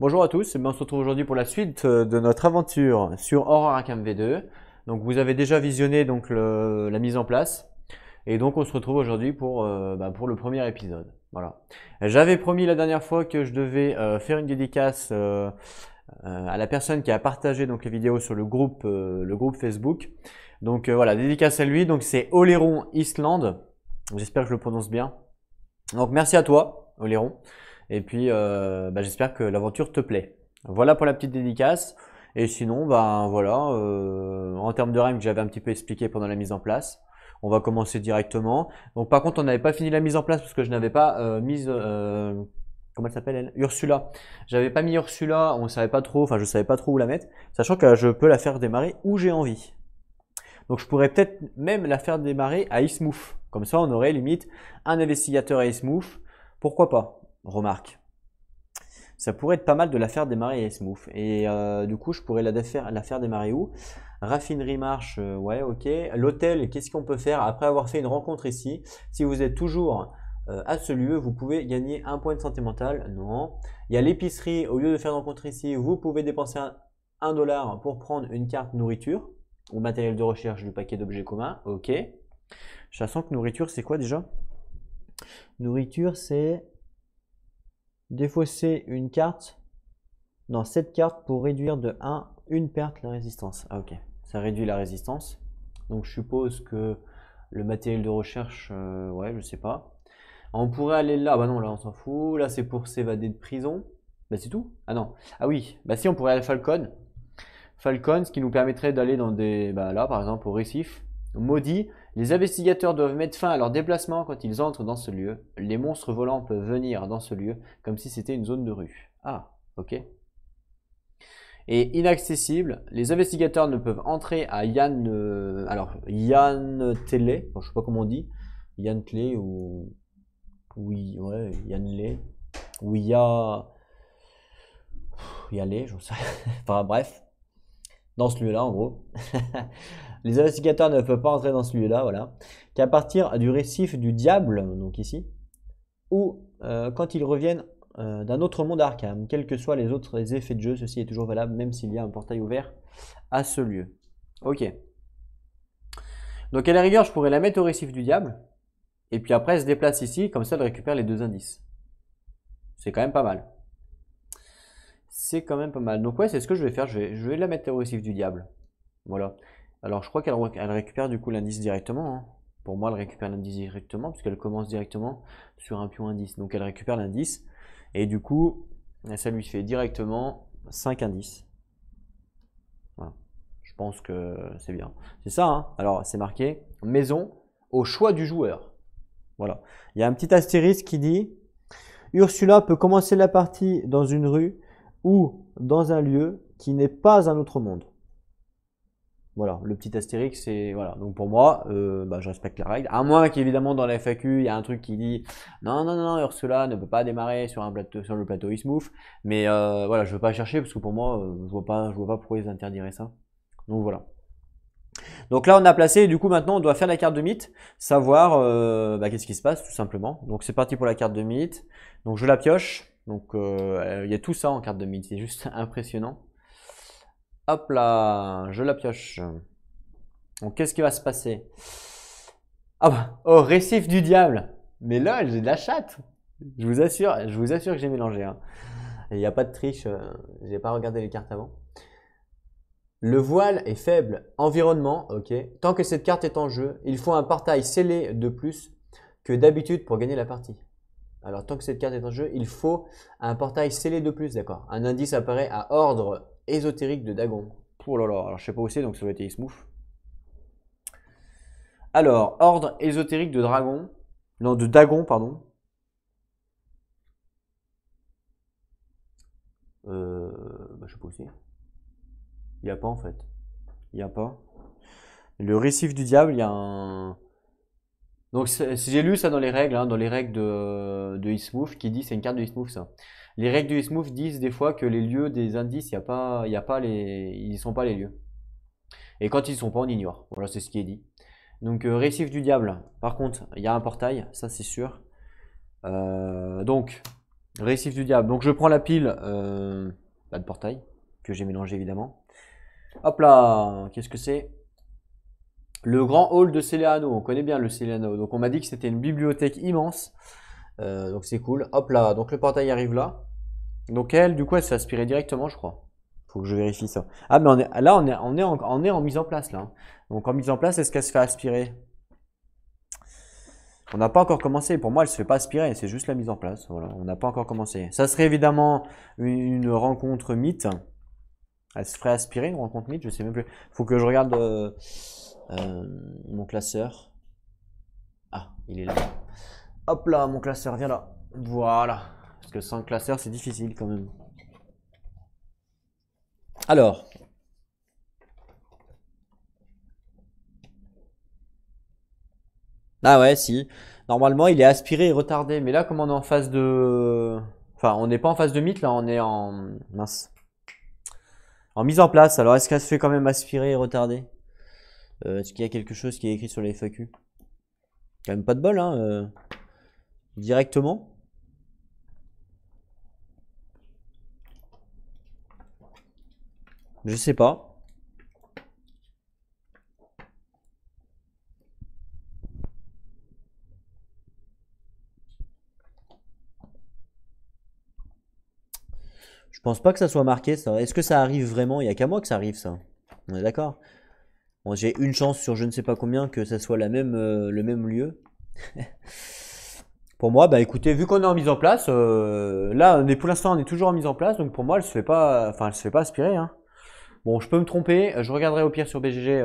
Bonjour à tous, on se retrouve aujourd'hui pour la suite de notre aventure sur Horror Arkham V2. Donc vous avez déjà visionné donc la mise en place et donc on se retrouve aujourd'hui pour le premier épisode. Voilà. J'avais promis la dernière fois que je devais faire une dédicace à la personne qui a partagé donc les vidéos sur le groupe Facebook. Donc voilà, dédicace à lui. Donc c'est Oléron Island. J'espère que je le prononce bien. Donc merci à toi, Oléron. Et puis, j'espère que l'aventure te plaît. Voilà pour la petite dédicace. Et sinon, en termes de règles, j'avais un petit peu expliqué pendant la mise en place. On va commencer directement. Donc, par contre, on n'avait pas fini la mise en place parce que je n'avais pas comment elle s'appelle elle? Ursula. J'avais pas mis Ursula, on savait pas trop, enfin, je savais pas trop où la mettre. Sachant que je peux la faire démarrer où j'ai envie. Donc, je pourrais peut-être même la faire démarrer à Ismouth. Comme ça, on aurait limite un investigateur à Ismouth. Pourquoi pas? Remarque. Ça pourrait être pas mal de la faire démarrer à Smooth. Et du coup, je pourrais la faire démarrer où? Raffinerie marche, ouais, ok. L'hôtel, qu'est-ce qu'on peut faire après avoir fait une rencontre ici? Si vous êtes toujours à ce lieu, vous pouvez gagner un point de santé mentale. Non. Il y a l'épicerie, au lieu de faire une rencontre ici, vous pouvez dépenser un dollar pour prendre une carte nourriture ou matériel de recherche du paquet d'objets communs. Ok. Je sens que nourriture, c'est quoi déjà? Nourriture, c'est défausser une carte dans cette carte pour réduire de 1 une perte la résistance. Ah ok, ça réduit la résistance. Donc je suppose que le matériel de recherche, ouais, je sais pas. On pourrait aller là, bah non, là on s'en fout. Là c'est pour s'évader de prison. Bah c'est tout. Ah non, ah oui, bah si on pourrait aller à Falcon. Falcon, ce qui nous permettrait d'aller dans des, bah là par exemple au récif. Maudit, les investigateurs doivent mettre fin à leur déplacement quand ils entrent dans ce lieu. Les monstres volants peuvent venir dans ce lieu comme si c'était une zone de rue. Ah, ok. Et inaccessible, les investigateurs ne peuvent entrer à Yann Tele, bon, je sais pas comment on dit, Yann Tlé ou oui, ouais, Yann Lé, ou Yalé, je sais. Enfin bref, dans ce lieu-là en gros. Les investigateurs ne peuvent pas entrer dans ce lieu-là, voilà. Qu'à partir du récif du diable, donc ici, ou quand ils reviennent d'un autre monde Arkham, quels que soient les autres effets de jeu, ceci est toujours valable, même s'il y a un portail ouvert à ce lieu. Ok. Donc à la rigueur, je pourrais la mettre au récif du diable, et puis après elle se déplace ici, comme ça elle récupère les deux indices. C'est quand même pas mal. C'est quand même pas mal. Donc ouais, c'est ce que je vais faire, je vais la mettre au récif du diable. Voilà. Alors je crois qu'elle récupère du coup l'indice directement, hein. Pour moi, elle récupère l'indice directement, puisqu'elle commence directement sur un pion indice. Donc elle récupère l'indice, et du coup, ça lui fait directement 5 indices. Voilà. Je pense que c'est bien. C'est ça, hein. Alors c'est marqué maison au choix du joueur. Voilà. Il y a un petit astérisque qui dit Ursula peut commencer la partie dans une rue ou dans un lieu qui n'est pas un autre monde. Voilà, le petit astérix, c'est voilà. Donc pour moi, je respecte la règle. À moins qu'évidemment dans la FAQ, il y a un truc qui dit non, Ursula ne peut pas démarrer sur le plateau Ismouth. Mais voilà, je veux pas chercher parce que pour moi, je vois pas pourquoi ils interdiraient ça. Donc voilà. Donc là, on a placé. Et du coup, maintenant, on doit faire la carte de mythe, savoir qu'est-ce qui se passe tout simplement. Donc c'est parti pour la carte de mythe. Donc je la pioche. Donc il y a tout ça en carte de mythe. C'est juste impressionnant. Hop là, je la pioche. Donc qu'est-ce qui va se passer? Ah bah, oh, récif du diable. Mais là, j'ai de la chatte. Je vous assure que j'ai mélangé, hein. Il n'y a pas de triche, j'ai pas regardé les cartes avant. Le voile est faible. Environnement, ok. Tant que cette carte est en jeu, il faut un portail scellé de plus que d'habitude pour gagner la partie. Alors tant que cette carte est en jeu, il faut un portail scellé de plus, d'accord. Un indice apparaît à ordre ésotérique de Dagon. Oh là là, alors je sais pas où c'est, donc ça doit être Ismouth. Alors, ordre ésotérique de dragon. Non, de Dagon, pardon. Je sais pas où c'est. Il n'y a pas en fait. Il n'y a pas. Le récif du diable, il y a un. Donc j'ai lu ça dans les règles, hein, dans les règles de Ismouth, qui dit c'est une carte de Ismouth ça. Les règles de Ismouth disent des fois que les lieux des indices, ils sont pas les lieux. Et quand ils sont pas, on ignore. Voilà, c'est ce qui est dit. Donc récif du diable. Par contre, il y a un portail, ça c'est sûr. Donc Récif du diable. Donc je prends la pile de portail que j'ai mélangé évidemment. Hop là, qu'est-ce que c'est? Le grand hall de Céléano. On connaît bien le Céléano. Donc on m'a dit que c'était une bibliothèque immense. Donc c'est cool. Hop là, donc le portail arrive là. Donc elle, du coup, elle s'est aspirée directement, je crois. Faut que je vérifie ça. Ah, mais on est en mise en place là. Donc en mise en place, est-ce qu'elle se fait aspirer? On n'a pas encore commencé. Pour moi, elle se fait pas aspirer. C'est juste la mise en place. Voilà, on n'a pas encore commencé. Ça serait évidemment une rencontre mythe. Elle se ferait aspirer une rencontre mythe. Je sais même plus. Faut que je regarde mon classeur. Ah, il est là. Hop là, mon classeur, viens là. Voilà. Parce que sans classeur, c'est difficile quand même. Alors. Ah ouais, si. Normalement, il est aspiré et retardé. Mais là, comme on est en phase de... Enfin, on n'est pas en phase de mythe, là, on est en... Mince. En mise en place. Alors, est-ce qu'elle se fait quand même aspirer et retarder? Est-ce qu'il y a quelque chose qui est écrit sur les FAQ? Quand même pas de bol, hein. Directement. Je sais pas. Je pense pas que ça soit marqué, ça. Est-ce que ça arrive vraiment? Il y a qu'à moi que ça arrive, ça. On est d'accord? Bon, j'ai une chance sur je ne sais pas combien que ça soit le même lieu. Pour moi, bah écoutez, vu qu'on est en mise en place, là, pour l'instant, on est toujours en mise en place, donc pour moi, elle se fait pas, enfin, elle se fait pas aspirer, hein. Bon, je peux me tromper, je regarderai au pire sur BGG,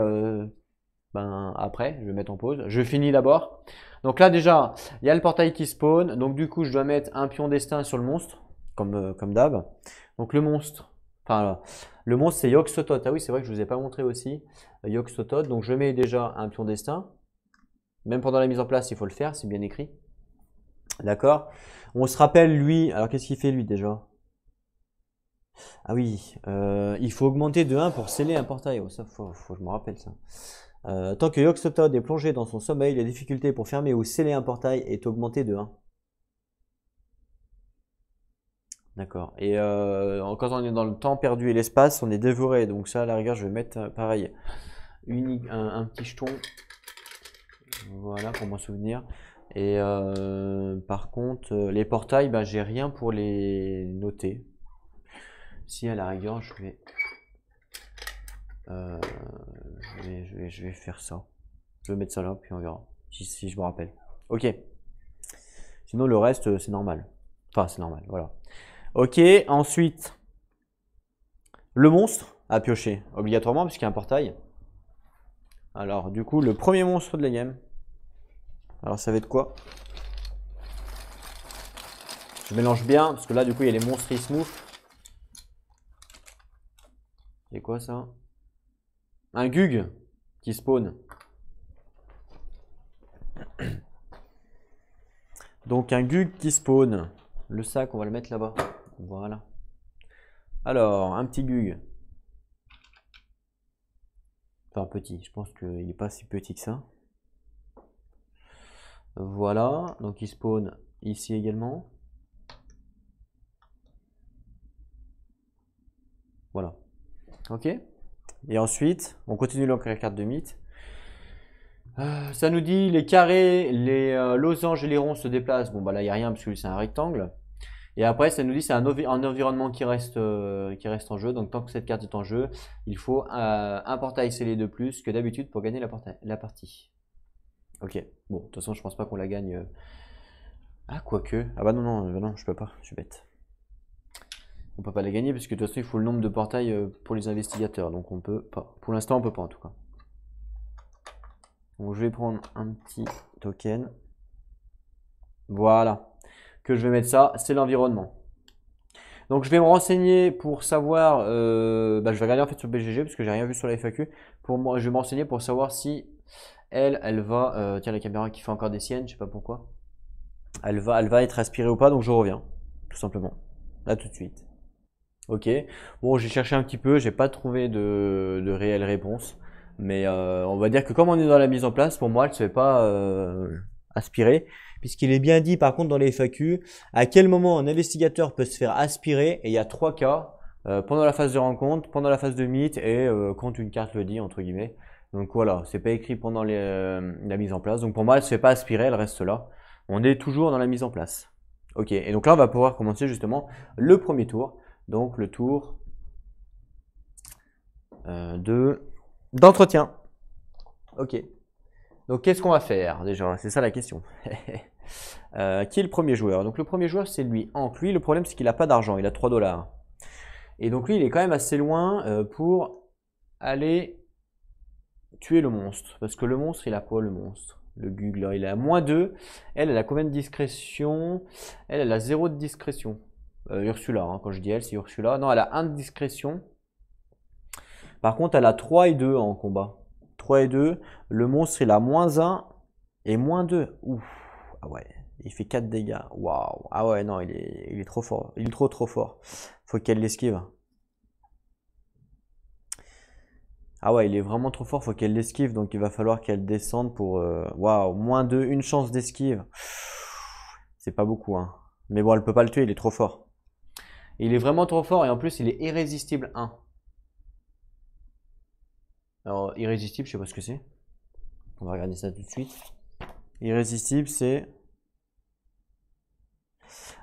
après, je vais mettre en pause. Je finis d'abord. Donc là, déjà, il y a le portail qui spawn, donc du coup, je dois mettre un pion destin sur le monstre, comme d'hab. Donc le monstre, enfin, le monstre, c'est Yogg-Sothoth. Ah oui, c'est vrai que je vous ai pas montré aussi, Yogg-Sothoth. Donc je mets déjà un pion destin. Même pendant la mise en place, il faut le faire, c'est bien écrit. D'accord. On se rappelle lui. Alors qu'est-ce qu'il fait lui déjà? Ah oui, il faut augmenter de 1 pour sceller un portail. Oh, ça, faut que je me rappelle ça. Tant que Yogg-Sothoth est plongé dans son sommeil, la difficulté pour fermer ou sceller un portail est augmentée de 1. D'accord. Et quand on est dans le temps perdu et l'espace, on est dévoré. Donc ça, à la rigueur, je vais mettre pareil, un petit jeton. Voilà, pour m'en souvenir. Et par contre, les portails, bah, j'ai rien pour les noter. Si à la rigueur, euh, je vais faire ça. Je vais mettre ça là, puis on verra. Si je me rappelle. Ok. Sinon, le reste, c'est normal. Enfin, c'est normal, voilà. Ok, ensuite, le monstre à piocher, obligatoirement, puisqu'il y a un portail. Alors, du coup, le premier monstre de la game. Alors, ça va être quoi? Je mélange bien, parce que là, du coup, il y a les monstres smooth. C'est quoi ça? Un Gug qui spawn. Donc, un Gug qui spawn. Le sac, on va le mettre là-bas. Voilà. Alors, un petit Gug. Enfin, petit. Je pense qu'il n'est pas si petit que ça. Voilà. Donc, il spawn ici également. Voilà. Ok. Et ensuite, on continue donc la carte de mythe. Ça nous dit les carrés, les losanges et les ronds se déplacent. Bon, bah là, il n'y a rien parce que c'est un rectangle. Et après, ça nous dit c'est un environnement qui reste en jeu. Donc, tant que cette carte est en jeu, il faut un portail scellé de plus que d'habitude pour gagner la partie. Ok. Bon, de toute façon, je pense pas qu'on la gagne. Ah, quoique. Ah bah non, je peux pas. Je suis bête. On peut pas la gagner parce que de toute façon, il faut le nombre de portails pour les investigateurs. Donc, on peut pas. Pour l'instant, on peut pas en tout cas. Donc, je vais prendre un petit token. Voilà. Que je vais mettre ça, c'est l'environnement. Donc je vais me renseigner pour savoir, je vais regarder en fait sur BGG parce que j'ai rien vu sur la FAQ. Pour moi, je vais me renseigner pour savoir si elle va, tiens la caméra qui fait encore des siennes, je sais pas pourquoi. Elle va être aspirée ou pas, donc je reviens, tout simplement. Là tout de suite. Ok. Bon, j'ai cherché un petit peu, j'ai pas trouvé de réelle réponse. Mais on va dire que comme on est dans la mise en place, pour moi, elle se fait pas, aspirer, puisqu'il est bien dit par contre dans les FAQ à quel moment un investigateur peut se faire aspirer, et il y a 3 cas, pendant la phase de rencontre, pendant la phase de meet et quand une carte le dit, entre guillemets. Donc voilà, c'est pas écrit pendant la mise en place. Donc pour moi, elle se fait pas aspirer, elle reste là. On est toujours dans la mise en place. Ok, et donc là, on va pouvoir commencer justement le premier tour. Donc le tour d'entretien. Ok. Donc qu'est-ce qu'on va faire déjà? C'est ça la question. Qui est le premier joueur? Donc le premier joueur, c'est lui. Hank. Lui, le problème, c'est qu'il n'a pas d'argent. Il a 3 $. Et donc lui, il est quand même assez loin pour aller tuer le monstre. Parce que le monstre, il a quoi le monstre? Le Google, il a -2. Elle a combien de discrétion? Elle a 0 de discrétion. Ursula, hein, quand je dis elle, c'est Ursula. Non, elle a 1 de discrétion. Par contre, elle a 3 et 2 en combat. 3 et 2. Le monstre, il a -1 et -2. Ouf. Ah ouais, il fait 4 dégâts. Waouh. Ah ouais, non, il est trop fort. Il est trop fort. Faut qu'elle l'esquive. Ah ouais, il est vraiment trop fort, faut qu'elle l'esquive, donc il va falloir qu'elle descende pour... Waouh, -2, une chance d'esquive. C'est pas beaucoup, hein. Mais bon, elle peut pas le tuer, il est trop fort. Il est vraiment trop fort et en plus, il est irrésistible 1. Alors, irrésistible, je sais pas ce que c'est. On va regarder ça tout de suite. Irrésistible, c'est...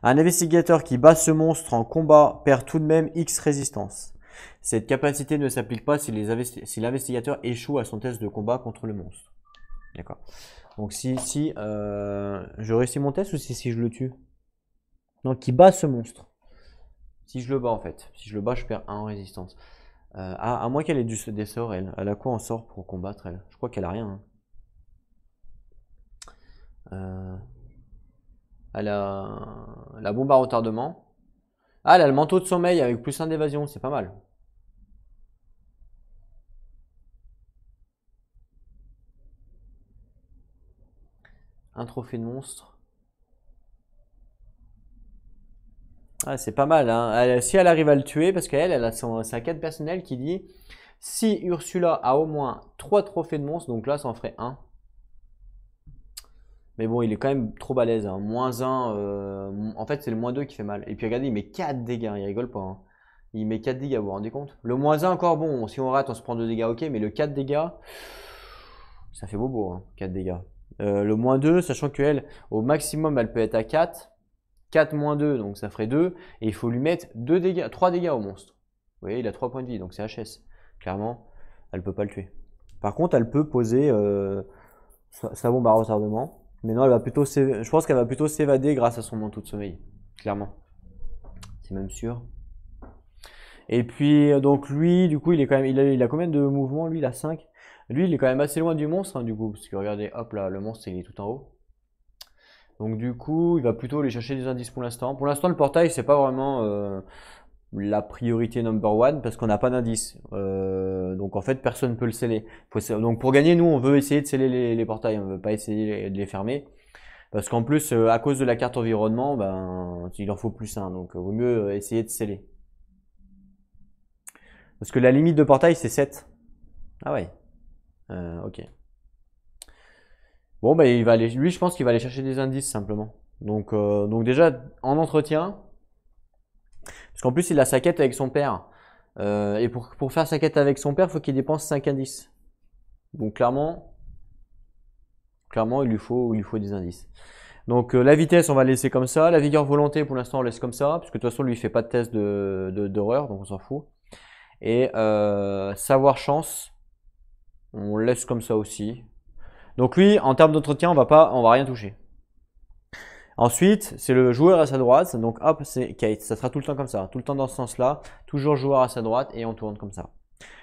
Un investigateur qui bat ce monstre en combat perd tout de même X résistance. Cette capacité ne s'applique pas si l'investigateur échoue à son test de combat contre le monstre. D'accord. Donc si je réussis mon test ou si je le tue? Non, qui bat ce monstre. Si je le bats en fait. Si je le bats, je perds 1 en résistance. À moins qu'elle ait des sorts, elle. Elle a quoi en sort pour combattre, elle? Je crois qu'elle a rien. Hein. Elle a la bombe à retardement. Ah, elle a le manteau de sommeil avec +1 d'évasion, c'est pas mal. Un trophée de monstre. Ah, c'est pas mal, hein. Si elle arrive à le tuer, parce qu'elle a sa quête personnelle qui dit si Ursula a au moins 3 trophées de monstre, donc là ça en ferait 1. Mais bon, il est quand même trop balèze, hein. -1, en fait c'est le -2 qui fait mal. Et puis regardez, il met 4 dégâts, il rigole pas, hein. Il met 4 dégâts, vous vous rendez compte? Le -1 encore bon, si on rate on se prend 2 dégâts, ok, mais le 4 dégâts, ça fait bobo, hein, 4 dégâts. Le -2, sachant qu'elle, au maximum, elle peut être à 4. 4 -2, donc ça ferait 2. Et il faut lui mettre 2 dégâts, 3 dégâts au monstre. Vous voyez, il a 3 points de vie, donc c'est HS. Clairement, elle peut pas le tuer. Par contre, elle peut poser sa bombe à retardement. Mais non, je pense qu'elle va plutôt s'évader grâce à son manteau de sommeil. Clairement. C'est même sûr. Et puis, donc lui, du coup, il a combien de mouvements? Lui, il a 5. Lui, il est quand même assez loin du monstre, hein, du coup. Parce que regardez, hop là, le monstre, il est tout en haut. Donc du coup, il va plutôt aller chercher des indices pour l'instant. Pour l'instant, le portail, c'est pas vraiment la priorité number one parce qu'on n'a pas d'indice. Donc en fait, personne ne peut le sceller. Donc pour gagner, nous, on veut essayer de sceller les portails. On veut pas essayer de les fermer. Parce qu'en plus, à cause de la carte environnement, ben, il en faut plus un. Donc vaut mieux essayer de sceller. Parce que la limite de portail, c'est 7. Ah ouais. Ok. Bon, bah, lui, je pense qu'il va aller chercher des indices simplement. Donc déjà, en entretien, parce qu'en plus, il a sa quête avec son père. Et pour faire sa quête avec son père, il faut qu'il dépense 5 indices. Donc clairement, il lui faut des indices. Donc la vitesse, on va laisser comme ça. La vigueur volonté, pour l'instant, on laisse comme ça. Parce que de toute façon, lui, il fait pas de test d'horreur, donc on s'en fout. Et savoir chance, on laisse comme ça aussi. Donc lui, en termes d'entretien, on va rien toucher. Ensuite, c'est le joueur à sa droite, donc hop, c'est Kate. Ça sera tout le temps comme ça, tout le temps dans ce sens-là. Toujours joueur à sa droite et on tourne comme ça.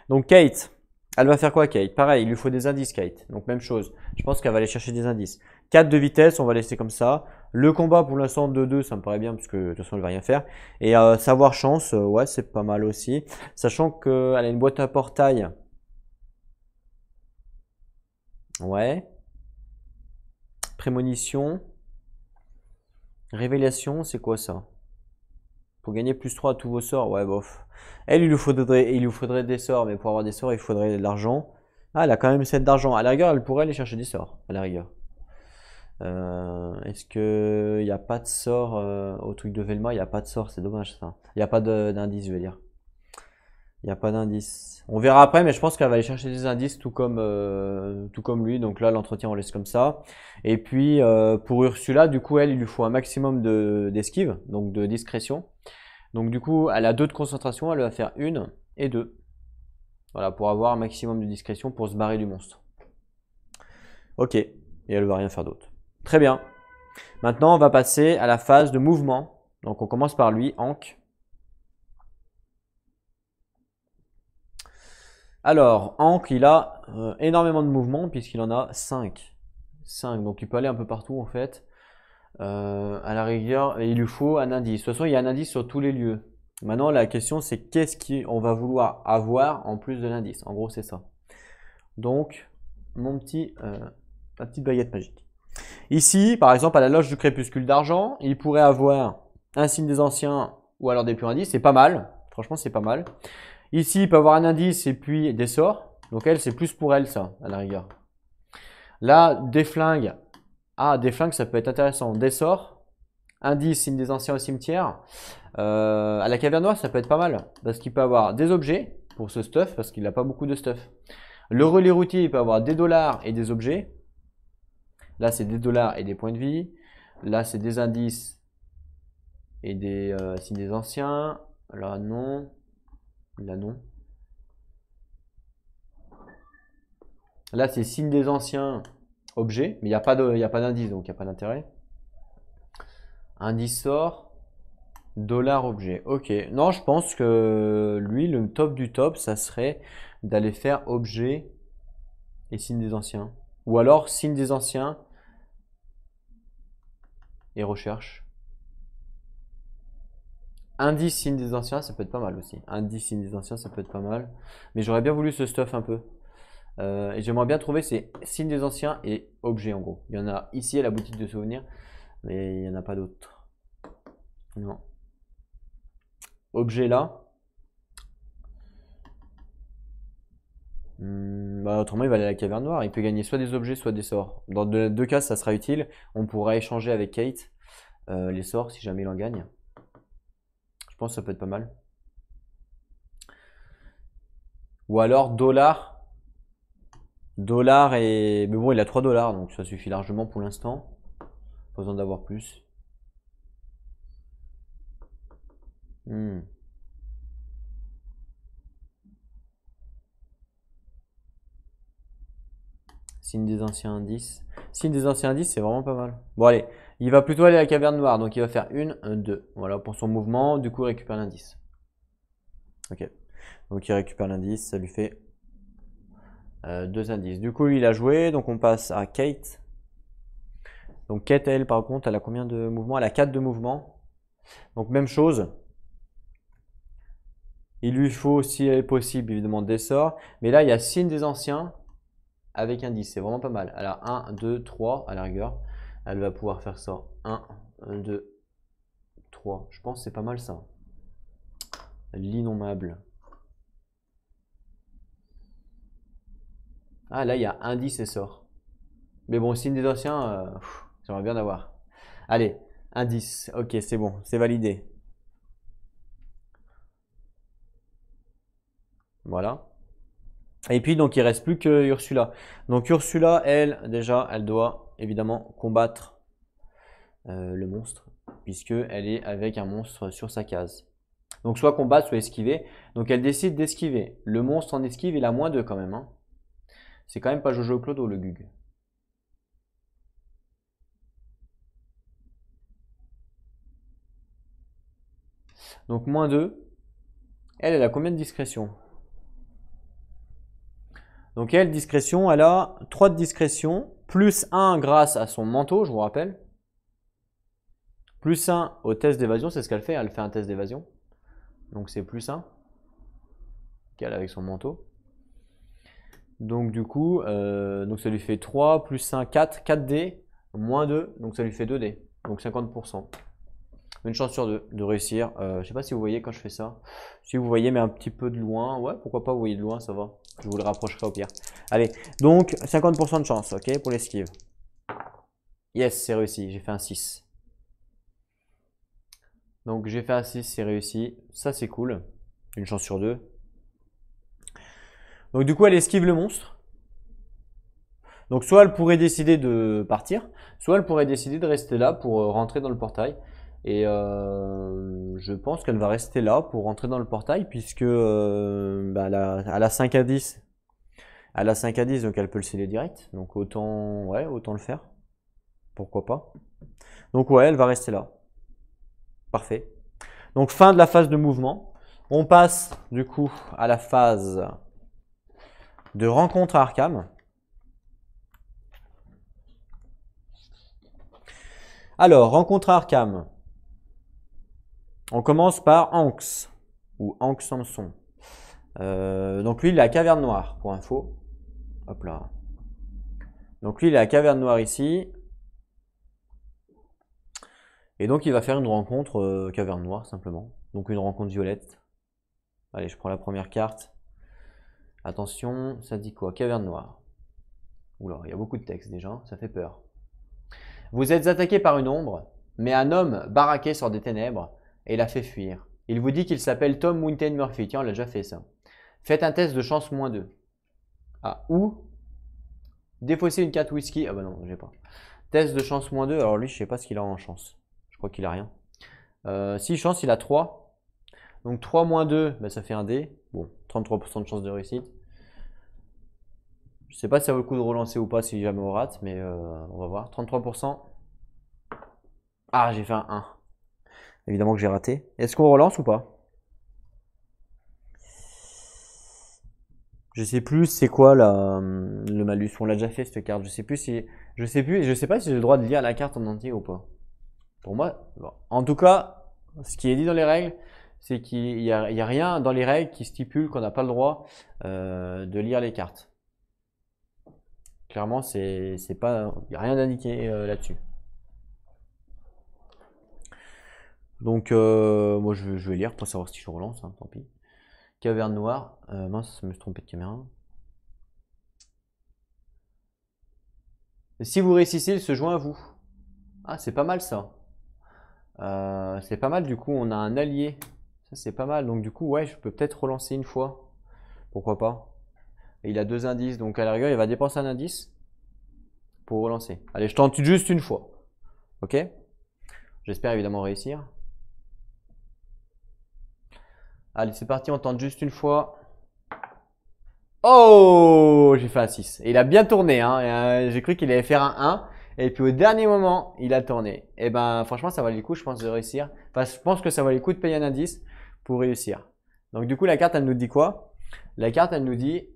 Donc Kate, elle va faire quoi Kate? Pareil, il lui faut des indices Kate. Donc même chose, je pense qu'elle va aller chercher des indices. 4 de vitesse, on va laisser comme ça. Le combat pour l'instant 2-2, ça me paraît bien parce que de toute façon elle va rien faire. Et savoir chance, ouais c'est pas mal aussi. Sachant qu'elle a une boîte à portail. Ouais. Prémonition. Révélation, c'est quoi ça? Pour gagner +3 à tous vos sorts, ouais bof. Elle, il lui faudrait des sorts, mais pour avoir des sorts, il faudrait de l'argent. Ah, elle a quand même 7 d'argent. À la rigueur, elle pourrait aller chercher des sorts, à la rigueur. Est-ce que il n'y a pas de sort au truc de Velma? Il n'y a pas de sort, c'est dommage ça. Il n'y a pas d'indice, je veux dire. Il n'y a pas d'indice. On verra après, mais je pense qu'elle va aller chercher des indices tout comme lui. Donc là, l'entretien, on laisse comme ça. Et puis, pour Ursula, du coup, il lui faut un maximum d'esquive, donc de discrétion. Donc du coup, elle a 2 de concentration, elle va faire 1 et 2. Voilà, pour avoir un maximum de discrétion pour se barrer du monstre. Ok, et elle va rien faire d'autre. Très bien. Maintenant, on va passer à la phase de mouvement. Donc on commence par lui, Hank. Alors, Hank, il a énormément de mouvements puisqu'il en a 5. 5, donc il peut aller un peu partout en fait. À la rigueur, il lui faut un indice. De toute façon, il y a un indice sur tous les lieux. Maintenant, la question, c'est qu'est-ce qu'on va vouloir avoir en plus de l'indice. En gros, c'est ça. Donc, ma petite baguette magique. Ici, par exemple, à la loge du crépuscule d'argent, il pourrait avoir un signe des anciens ou alors des purs indices. C'est pas mal. Franchement, c'est pas mal. Ici, il peut avoir un indice et puis des sorts. Donc elle, c'est plus pour elle, ça, à la rigueur. Là, des flingues. Ah, des flingues, ça peut être intéressant. Des sorts. Indice, signe des anciens au cimetière. À la caverne noire, ça peut être pas mal. Parce qu'il peut avoir des objets pour ce stuff, parce qu'il n'a pas beaucoup de stuff. Le relais routier, il peut avoir des dollars et des objets. Là, c'est des dollars et des points de vie. Là, c'est des indices et des signes des anciens. Là, non. Là, non. Là, c'est signe des anciens, objets. Mais il n'y a pas d'indice, donc il n'y a pas d'intérêt. Indice sort. Dollar objet. Ok. Non, je pense que lui, le top du top, ça serait d'aller faire objet et signe des anciens. Ou alors signe des anciens et recherche. Indice signe des anciens, ça peut être pas mal aussi. Indice signe des anciens, ça peut être pas mal. Mais j'aurais bien voulu ce stuff un peu. Et j'aimerais bien trouver ces signes des anciens et objets en gros. Il y en a ici à la boutique de souvenirs, mais il n'y en a pas d'autres. Non. Objet là. Bah, autrement, il va aller à la caverne noire. Il peut gagner soit des objets, soit des sorts. Dans les 2 cas, ça sera utile. On pourra échanger avec Kate les sorts si jamais il en gagne. Je pense que ça peut être pas mal. Ou alors dollar. Dollar et. Mais bon, il a 3 dollars, donc ça suffit largement pour l'instant. Pas besoin d'avoir plus. Signe des anciens indices. Signe des anciens indices, c'est vraiment pas mal. Bon, allez. Il va plutôt aller à la caverne noire. Donc, il va faire 1, 2. Voilà pour son mouvement. Du coup, il récupère l'indice. Ok. Donc, il récupère l'indice. Ça lui fait 2 indices. Du coup, lui, il a joué. Donc, on passe à Kate. Donc, Kate, elle, par contre, elle a combien de mouvements? Elle a 4 de mouvements. Donc, même chose. Il lui faut, si elle est possible, évidemment, des sorts. Mais là, il y a signe des anciens avec indice. C'est vraiment pas mal. Elle a 1, 2, 3 à la rigueur. Elle va pouvoir faire ça. 1, 2, 3. Je pense que c'est pas mal ça. L'innommable. Ah, là, il y a indice et sort. Mais bon, signe des anciens, j'aimerais bien avoir. Allez, indice. Ok, c'est bon, c'est validé. Voilà. Et puis, donc, il reste plus que Ursula. Donc, Ursula, elle, déjà, elle doit évidemment combattre le monstre, puisqu'elle est avec un monstre sur sa case. Donc, soit combattre, soit esquiver. Donc, elle décide d'esquiver. Le monstre en esquive, il a -2 quand même. Hein. C'est quand même pas Jojo Clodo, le Gug. Donc, -2. Elle a combien de discrétion? Donc, elle, discrétion, elle a 3 de discrétion, plus 1 grâce à son manteau, je vous rappelle. Plus 1 au test d'évasion, c'est ce qu'elle fait. Elle fait un test d'évasion. Donc, c'est plus 1 qu'elle avec son manteau. Donc, du coup, donc ça lui fait 3, plus 1, 4, 4D, -2, donc ça lui fait 2D. Donc, 50%. Une chance sur 2 de réussir. Je sais pas si vous voyez quand je fais ça. Si vous voyez, mais un petit peu de loin. Ouais, pourquoi pas, vous voyez de loin, ça va. Je vous le rapprocherai au pire. Allez, donc 50% de chance, ok, pour l'esquive. Yes, c'est réussi. J'ai fait un 6. Donc j'ai fait un 6, c'est réussi. Ça, c'est cool. Une chance sur deux. Donc du coup, elle esquive le monstre. Donc soit elle pourrait décider de partir, soit elle pourrait décider de rester là pour rentrer dans le portail. Et je pense qu'elle va rester là pour rentrer dans le portail puisque bah, elle a 5 à 10. Elle a 5 à 10, donc elle peut le sceller direct. Donc autant, ouais, autant le faire. Pourquoi pas. Donc ouais, elle va rester là. Parfait. Donc fin de la phase de mouvement. On passe du coup à la phase de rencontre à Arkham. Alors, rencontre à Arkham. On commence par Anx, ou Hank Samson. Donc lui, il est à Caverne Noire, pour info. Hop là. Donc lui, il est à Caverne Noire ici. Et donc, il va faire une rencontre Caverne Noire, simplement. Donc une rencontre violette. Allez, je prends la première carte. Attention, ça dit quoi? Caverne Noire. Oula, il y a beaucoup de texte déjà, ça fait peur. Vous êtes attaqué par une ombre, mais un homme baraqué sort des ténèbres et la fait fuir. Il vous dit qu'il s'appelle Tom Mountain Murphy. Tiens, on l'a déjà fait ça. Faites un test de chance -2. Ah, ou défausser une carte whisky. Ah bah non, j'ai pas. Test de chance -2. Alors lui, je sais pas ce qu'il a en chance. Je crois qu'il a rien. Si chance, il a 3. Donc 3 -2, bah, ça fait un dé. Bon, 33% de chance de réussite. Je sais pas si ça vaut le coup de relancer ou pas si jamais on rate, mais on va voir. 33%. Ah, j'ai fait un 1. Évidemment que j'ai raté. Est-ce qu'on relance ou pas? Je sais plus c'est quoi le malus. On l'a déjà fait cette carte. Je sais plus si je sais pas si j'ai le droit de lire la carte en entier ou pas. Pour moi, bon. En tout cas, ce qui est dit dans les règles, c'est qu'il y a rien dans les règles qui stipule qu'on n'a pas le droit de lire les cartes. Clairement, c'est pas, il y a rien d'indiqué là-dessus. Donc, moi, je vais lire pour savoir si je relance. Hein, tant pis. Caverne Noire. Mince, je me suis trompé de caméra. Si vous réussissez, il se joint à vous. Ah, c'est pas mal ça. C'est pas mal, du coup, on a un allié. Ça, c'est pas mal. Donc, du coup, ouais, je peux peut-être relancer une fois. Pourquoi pas. Et il a 2 indices, donc à la rigueur, il va dépenser un indice pour relancer. Allez, je tente juste une fois. Ok? J'espère évidemment réussir. Allez, c'est parti, on tente juste une fois. Oh! J'ai fait un 6. Et il a bien tourné, hein. J'ai cru qu'il allait faire un 1. Et puis au dernier moment, il a tourné. Et ben, franchement, ça valait le coup, je pense, de réussir. Enfin, je pense que ça valait le coup de payer un indice pour réussir. Donc, du coup, la carte, elle nous dit quoi? La carte, elle nous dit.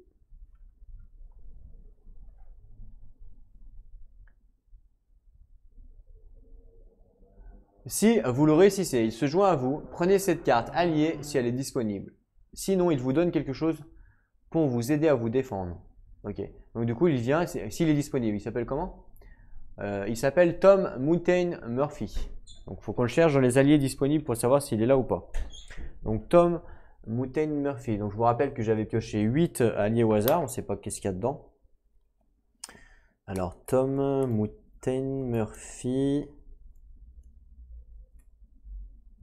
Si vous le réussissez, il se joint à vous, prenez cette carte alliée si elle est disponible. Sinon, il vous donne quelque chose pour vous aider à vous défendre. Ok. Donc du coup, il vient, s'il est disponible, il s'appelle comment? Il s'appelle Tom Mountain Murphy. Donc il faut qu'on le cherche dans les alliés disponibles pour savoir s'il est là ou pas. Donc Tom Mountain Murphy. Donc je vous rappelle que j'avais pioché 8 alliés au hasard, on ne sait pas qu'est-ce qu'il y a dedans. Alors Tom Mountain Murphy.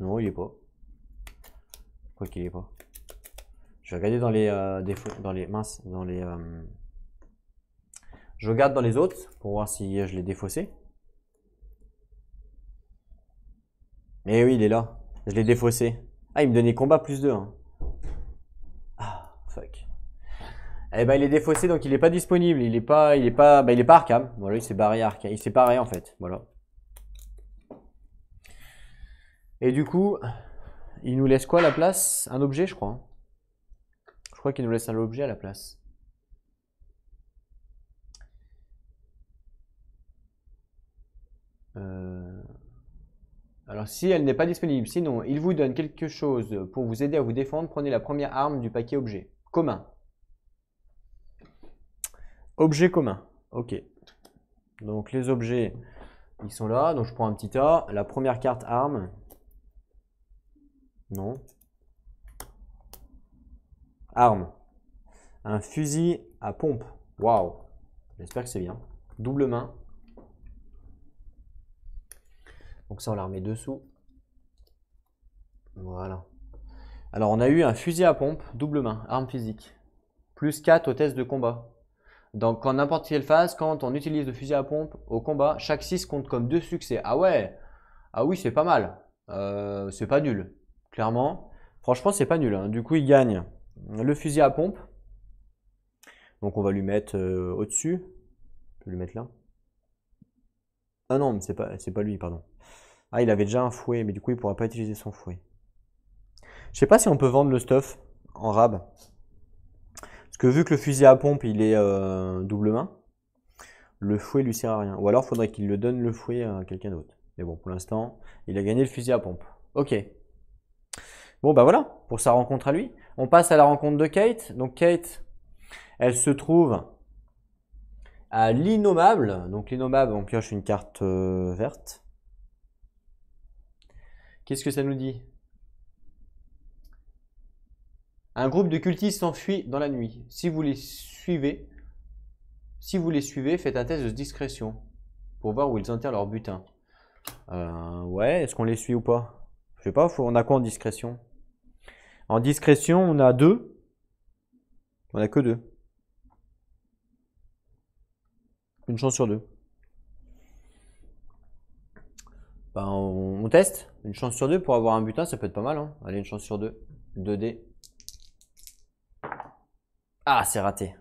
Non, il est pas. Quoi qu'il est pas. Je vais regarder dans les minces, je regarde dans les autres pour voir si je l'ai défaussé. Eh oui, il est là. Je l'ai défaussé. Ah, il me donnait combat +2. Hein. Ah, fuck. Eh ben, il est défaussé, donc il est pas disponible. Il est pas Arkham. Voilà, il s'est barré Arkham. Il s'est barré en fait. Voilà. Et du coup, il nous laisse quoi à la place? Un objet, je crois. Je crois qu'il nous laisse un objet à la place. Alors, si elle n'est pas disponible, sinon, il vous donne quelque chose pour vous aider à vous défendre. Prenez la première arme du paquet objet. Commun. Objet commun. Ok. Donc, les objets, ils sont là. Donc, je prends un petit A. La première carte arme. Non. Arme. Un fusil à pompe. Waouh. J'espère que c'est bien. Double main. Donc ça, on la remet dessous. Voilà. Alors, on a eu un fusil à pompe, double main, arme physique. Plus 4 au test de combat. Donc, en n'importe quelle phase, quand on utilise le fusil à pompe au combat, chaque 6 compte comme 2 succès. Ah ouais! Ah oui, c'est pas mal. C'est pas nul. Clairement. Franchement, c'est pas nul, hein. Du coup, il gagne le fusil à pompe. Donc, on va lui mettre au-dessus. Je vais lui mettre là. Ah non, mais c'est pas lui, pardon. Ah, il avait déjà un fouet, mais du coup, il pourra pas utiliser son fouet. Je sais pas si on peut vendre le stuff en rab. Parce que vu que le fusil à pompe, il est double main, le fouet lui sert à rien. Ou alors, faudrait qu'il le donne le fouet à quelqu'un d'autre. Mais bon, pour l'instant, il a gagné le fusil à pompe. Ok. Bon, bah voilà, pour sa rencontre à lui. On passe à la rencontre de Kate. Donc, Kate, elle se trouve à l'innommable. Donc, l'innommable, on pioche une carte verte. Qu'est-ce que ça nous dit? Un groupe de cultistes s'enfuit dans la nuit. Si vous les suivez, faites un test de discrétion pour voir où ils enterrent leur butin. Ouais, est-ce qu'on les suit ou pas? Je sais pas, on a quoi en discrétion? En discrétion, on a 2. On a que 2. Une chance sur 2. Ben, on teste. Une chance sur 2 pour avoir un butin, ça peut être pas mal, hein. Allez, une chance sur 2. 2 dés. Ah, c'est raté.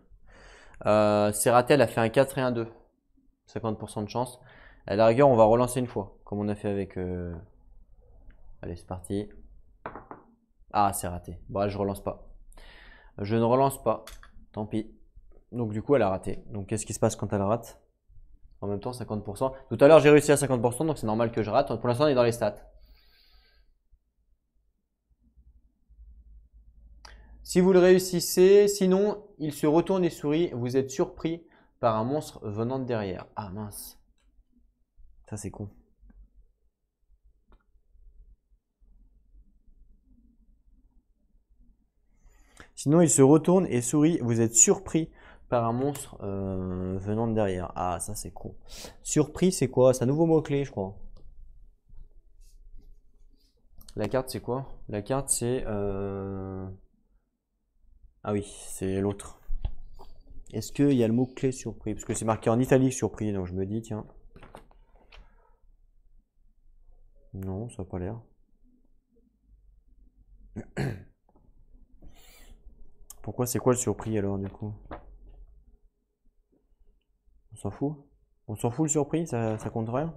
C'est raté, elle a fait un 4 et un 2. 50% de chance. À la rigueur, on va relancer une fois, comme on a fait avec... Allez, c'est parti. Ah, c'est raté. Bon, je relance pas. Je ne relance pas. Tant pis. Donc du coup, elle a raté. Donc qu'est-ce qui se passe quand elle rate? En même temps, 50%. Tout à l'heure, j'ai réussi à 50%, donc c'est normal que je rate. Pour l'instant, on est dans les stats. Si vous le réussissez, sinon, il se retourne et sourit. Vous êtes surpris par un monstre venant de derrière. Ah mince. Ça, c'est con. Sinon, il se retourne et sourit. Vous êtes surpris par un monstre venant de derrière. Ah, ça, c'est con. Surpris, c'est quoi? C'est un nouveau mot-clé, je crois. La carte, c'est quoi? La carte, c'est... Ah oui, c'est l'autre. Est-ce qu'il y a le mot-clé surpris? Parce que c'est marqué en italique surpris, donc je me dis, tiens. Non, ça n'a pas l'air. Pourquoi c'est quoi le surpris alors du coup? On s'en fout? On s'en fout le surpris, ça compte rien?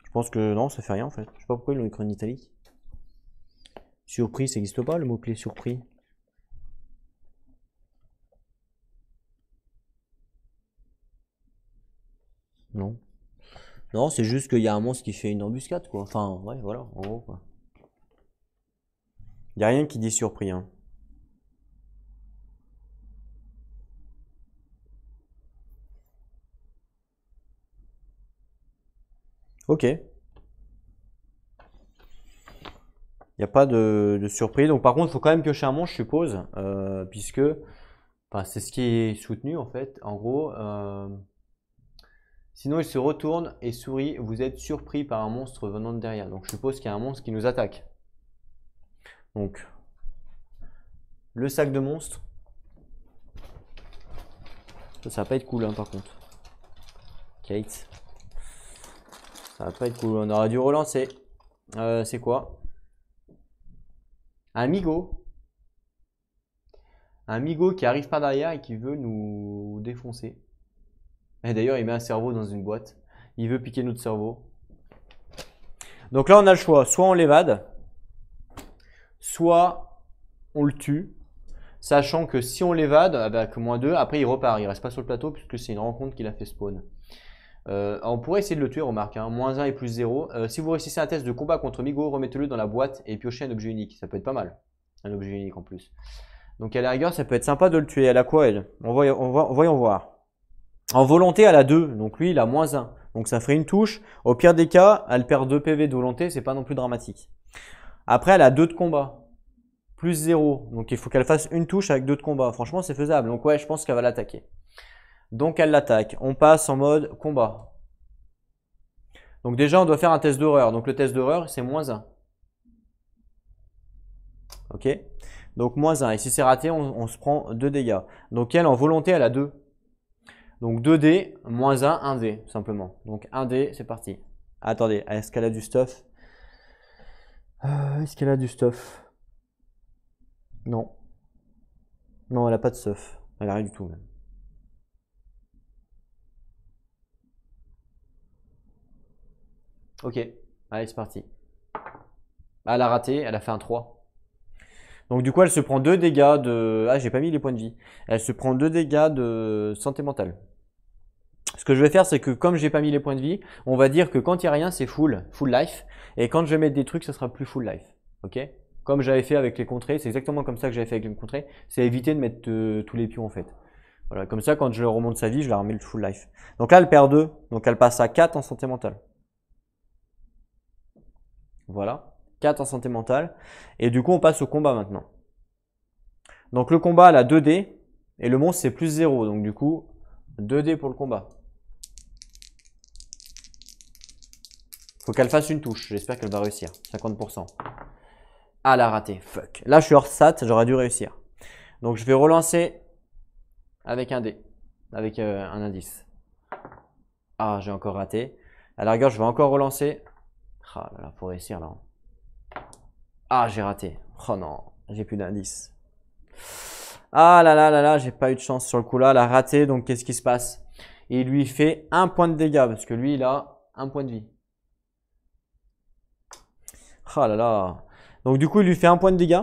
Je pense que non, ça fait rien en fait. Je sais pas pourquoi ils l'ont écrit en italique. Surpris, ça n'existe pas le mot-clé surpris? Non. Non, c'est juste qu'il y a un monstre qui fait une embuscade quoi. Enfin, ouais, voilà, en gros quoi. Il n'y a rien qui dit surpris, hein. Ok. Il n'y a pas de surprise. Donc par contre, il faut quand même piocher un monstre, je suppose, puisque enfin, c'est ce qui est soutenu en fait. En gros, sinon il se retourne et sourit. Vous êtes surpris par un monstre venant de derrière. Donc je suppose qu'il y a un monstre qui nous attaque. Donc le sac de monstre. Ça va pas être cool hein, par contre. Kate. Ça va pas être cool. On aurait dû relancer. C'est quoi? Un Migo. Un Migo qui arrive par derrière et qui veut nous défoncer. Et d'ailleurs, il met un cerveau dans une boîte. Il veut piquer notre cerveau. Donc là, on a le choix. Soit on l'évade, soit on le tue. Sachant que si on l'évade, avec -2, après il repart. Il reste pas sur le plateau puisque c'est une rencontre qu'il a fait spawn. On pourrait essayer de le tuer, remarque. Hein. -1 et +0. Si vous réussissez un test de combat contre Migo, remettez-le dans la boîte et piochez un objet unique. Ça peut être pas mal. Un objet unique en plus. Donc à la rigueur, ça peut être sympa de le tuer. Elle a quoi elle? Voyons voir. En volonté, elle a 2. Donc lui, il a -1. Donc ça ferait une touche. Au pire des cas, elle perd 2 PV de volonté. C'est pas non plus dramatique. Après, elle a 2 de combat. +0. Donc il faut qu'elle fasse une touche avec 2 de combat. Franchement, c'est faisable. Donc ouais, je pense qu'elle va l'attaquer. Donc elle l'attaque. On passe en mode combat. Donc déjà, on doit faire un test d'horreur. Donc le test d'horreur, c'est -1. Ok? Donc -1. Et si c'est raté, on se prend 2 dégâts. Donc elle, en volonté, elle a 2. Donc 2D, -1, 1D, simplement. Donc 1D, c'est parti. Attendez, est-ce qu'elle a du stuff? Est-ce qu'elle a du stuff? Non. Non, elle a pas de stuff. Elle a rien du tout, même. Ok, allez, c'est parti. Elle a raté, elle a fait un 3. Donc du coup, elle se prend 2 dégâts de... Ah, j'ai pas mis les points de vie. Elle se prend 2 dégâts de santé mentale. Ce que je vais faire, c'est que comme j'ai pas mis les points de vie, on va dire que quand il n'y a rien, c'est full life. Et quand je vais mettre des trucs, ça sera plus full life. Ok? Comme j'avais fait avec les contrées, c'est exactement comme ça que j'avais fait avec les contrées. C'est éviter de mettre tous les pions en fait. Voilà, comme ça, quand je remonte sa vie, je la remets le full life. Donc là, elle perd 2. Donc elle passe à 4 en santé mentale. Voilà. 4 en santé mentale. Et du coup, on passe au combat maintenant. Donc le combat, elle a 2D. Et le monstre, c'est plus 0. Donc du coup, 2D pour le combat. Faut qu'elle fasse une touche. J'espère qu'elle va réussir. 50%. Ah, elle a raté. Fuck. Là, je suis hors stat. J'aurais dû réussir. Donc je vais relancer avec un dé. Avec un indice. Ah, j'ai encore raté. À la rigueur, je vais encore relancer. Ah là là, faut réussir là. Ah, j'ai raté. Oh non, j'ai plus d'indice. Ah là là là là, j'ai pas eu de chance sur le coup là. Elle a raté, donc qu'est-ce qui se passe? Il lui fait un point de dégâts parce que lui, il a un point de vie. Ah là là. Donc du coup, il lui fait un point de dégâts.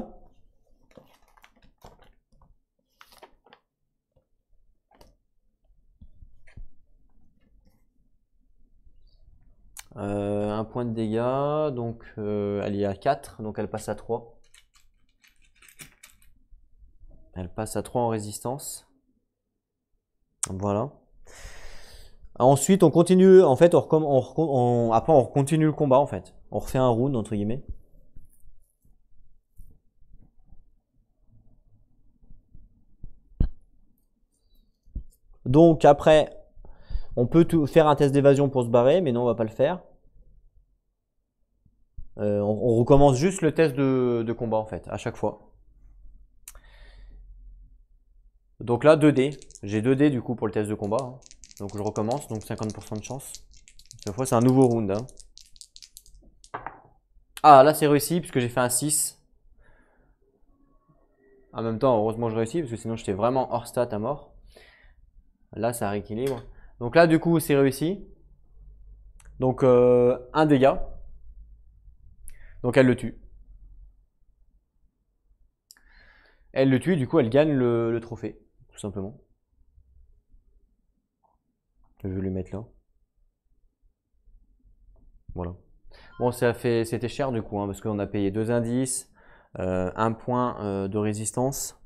Un point de dégâts, donc elle est à 4, donc elle passe à 3. Elle passe à 3 en résistance. Voilà. Ensuite, on continue, en fait, après on continue le combat, en fait. On refait un round, entre guillemets. Donc après, on peut faire un test d'évasion pour se barrer, mais non, on va pas le faire. On recommence juste le test de combat, en fait, à chaque fois. Donc là, 2D. J'ai 2D, du coup, pour le test de combat, hein. Donc je recommence, donc 50% de chance. Cette fois, c'est un nouveau round, hein. Ah, là, c'est réussi, puisque j'ai fait un 6. En même temps, heureusement, je réussis, parce que sinon, j'étais vraiment hors stat à mort. Là, ça rééquilibre. Donc là, du coup, c'est réussi. Donc, un dégât. Donc, elle le tue. Elle le tue, du coup, elle gagne le trophée, tout simplement. Je vais le mettre là. Voilà. Bon, c'était cher du coup, hein, parce qu'on a payé 2 indices, un point de résistance.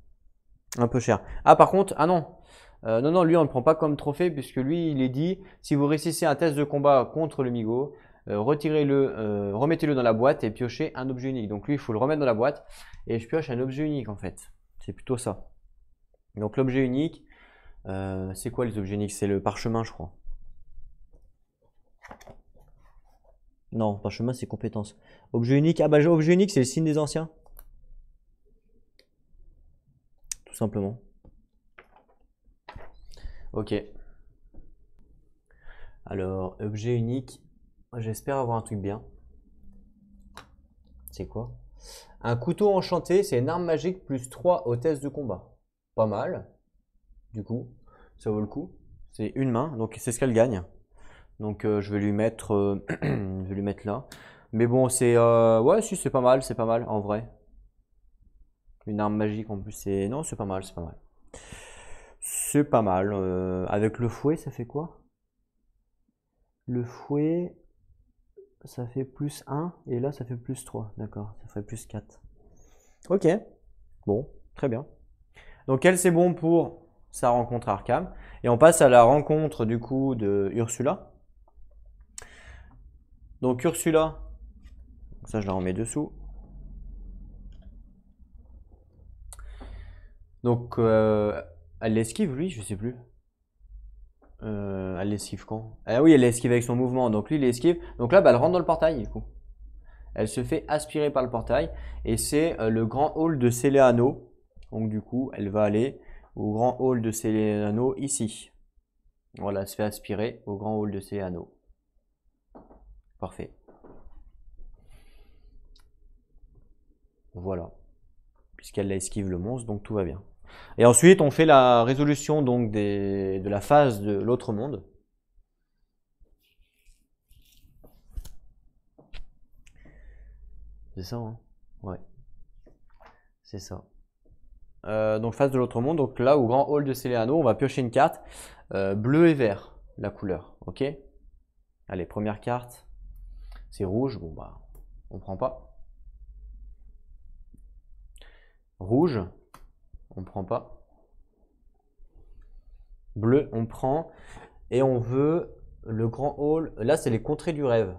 Un peu cher. Ah, par contre, ah non. Non, non, lui, on ne le prend pas comme trophée, puisque lui, il est dit, si vous réussissez un test de combat contre le Migo, retirez-le, remettez-le dans la boîte et piochez un objet unique. Donc lui, il faut le remettre dans la boîte, et je pioche un objet unique, en fait. C'est plutôt ça. Donc l'objet unique, c'est quoi les objets uniques? C'est le parchemin, je crois. Non, parchemin, c'est compétence. Objet unique, ah bah objet unique, c'est le signe des anciens. Tout simplement. Ok. Alors, objet unique, j'espère avoir un truc bien. C'est quoi? Un couteau enchanté, c'est une arme magique plus 3 au test de combat. Pas mal. Du coup, ça vaut le coup. C'est une main, donc c'est ce qu'elle gagne. Donc je vais lui mettre, je vais lui mettre là. Mais bon, ouais, si c'est pas mal en vrai. Une arme magique en plus, non, c'est pas mal, c'est pas mal. C'est pas mal. Avec le fouet, ça fait quoi? Le fouet, ça fait plus 1 et là ça fait plus 3. D'accord, ça ferait plus 4. Ok, bon, très bien. Donc elle, c'est bon pour sa rencontre Arkham. Et on passe à la rencontre du coup de Ursula. Donc Ursula, ça je la remets dessous. Donc elle l'esquive lui, je sais plus. Elle l'esquive quand? Ah oui, elle l'esquive avec son mouvement. Donc lui, il esquive. Donc là, bah, elle rentre dans le portail, du coup. Elle se fait aspirer par le portail. Et c'est le grand hall de Céléano. Donc du coup, elle va aller au grand hall de Céléano, ici. Voilà, elle se fait aspirer au grand hall de Céléano. Parfait. Voilà. Puisqu'elle esquive le monstre, donc tout va bien. Et ensuite, on fait la résolution donc de la phase de l'autre monde. C'est ça, hein? Ouais. C'est ça. Donc phase de l'autre monde, donc là au grand hall de Céléano, on va piocher une carte bleu et vert, la couleur, ok? Allez, première carte, c'est rouge, bon bah on prend pas. Rouge, on prend pas. Bleu, on prend. Et on veut le grand hall, là c'est les contrées du rêve.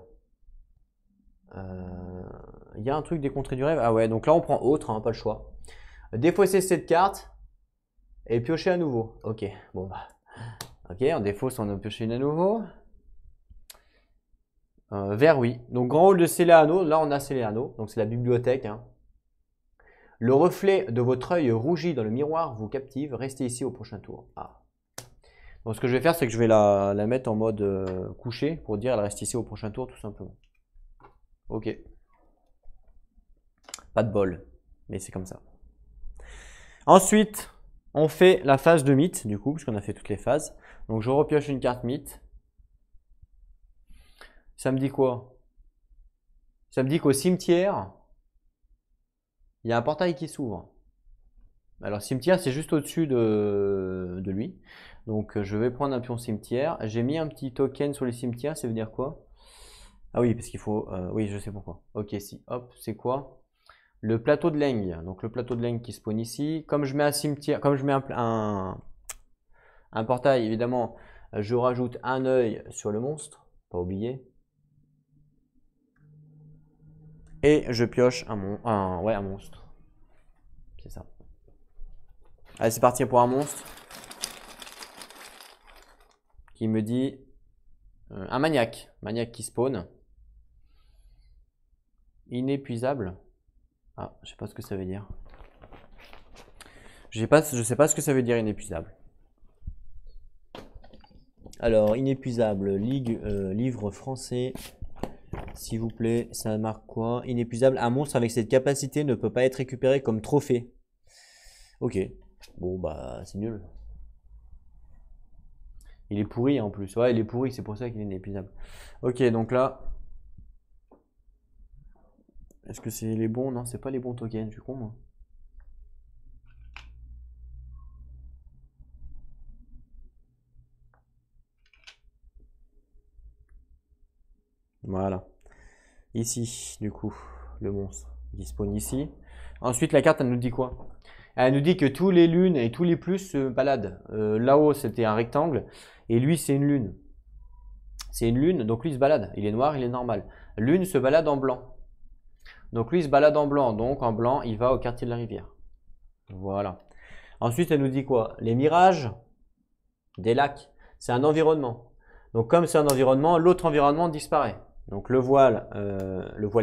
Il y a un truc des contrées du rêve, ah ouais, donc là on prend autre, hein, pas le choix. Défausser cette carte et piocher à nouveau. Ok, bon bah. Ok, on défausse, on a pioché une à nouveau. Vert, oui. Donc grand hall de Céléano, là on a Céléano, donc c'est la bibliothèque. Hein. Le reflet de votre œil rougi dans le miroir vous captive, restez ici au prochain tour. Ah. Donc ce que je vais faire, c'est que je vais la mettre en mode couché pour dire elle reste ici au prochain tour tout simplement. Ok. Pas de bol, mais c'est comme ça. Ensuite, on fait la phase de mythe, du coup, puisqu'on a fait toutes les phases. Donc je repioche une carte mythe. Ça me dit quoi? Ça me dit qu'au cimetière, il y a un portail qui s'ouvre. Alors cimetière, c'est juste au-dessus de lui. Donc je vais prendre un pion cimetière. J'ai mis un petit token sur les cimetières, ça veut dire quoi? Ah oui, parce qu'il faut... oui, je sais pourquoi. Ok, si. Hop, c'est quoi? Le plateau de Leng. Donc le plateau de Leng qui spawn ici. Comme je mets un cimetière, comme je mets un portail, évidemment, je rajoute un œil sur le monstre. Pas oublier. Et je pioche un monstre. C'est ça. Allez, c'est parti pour un monstre. Qui me dit... un maniaque. Maniaque qui spawn. Inépuisable. Ah, je sais pas ce que ça veut dire. Je sais pas ce que ça veut dire inépuisable. Alors, inépuisable, livre français, s'il vous plaît, ça marque quoi? Inépuisable, un monstre avec cette capacité ne peut pas être récupéré comme trophée. Ok, bon bah c'est nul. Il est pourri en plus, ouais il est pourri, c'est pour ça qu'il est inépuisable. Ok, donc là, est-ce que c'est les bons? Non, c'est pas les bons tokens, je suis con moi. Voilà. Ici, du coup, le monstre dispone ici. Ensuite, la carte, elle nous dit quoi? Elle nous dit que tous les lunes et tous les plus se baladent. Là-haut, c'était un rectangle. Et lui, c'est une lune. C'est une lune, donc lui, il se balade. Il est noir, il est normal. Lune se balade en blanc. Donc lui, il se balade en blanc. Donc en blanc, il va au quartier de la rivière. Voilà. Ensuite, elle nous dit quoi? Les mirages des lacs, c'est un environnement. Donc comme c'est un environnement, l'autre environnement disparaît. Donc le voile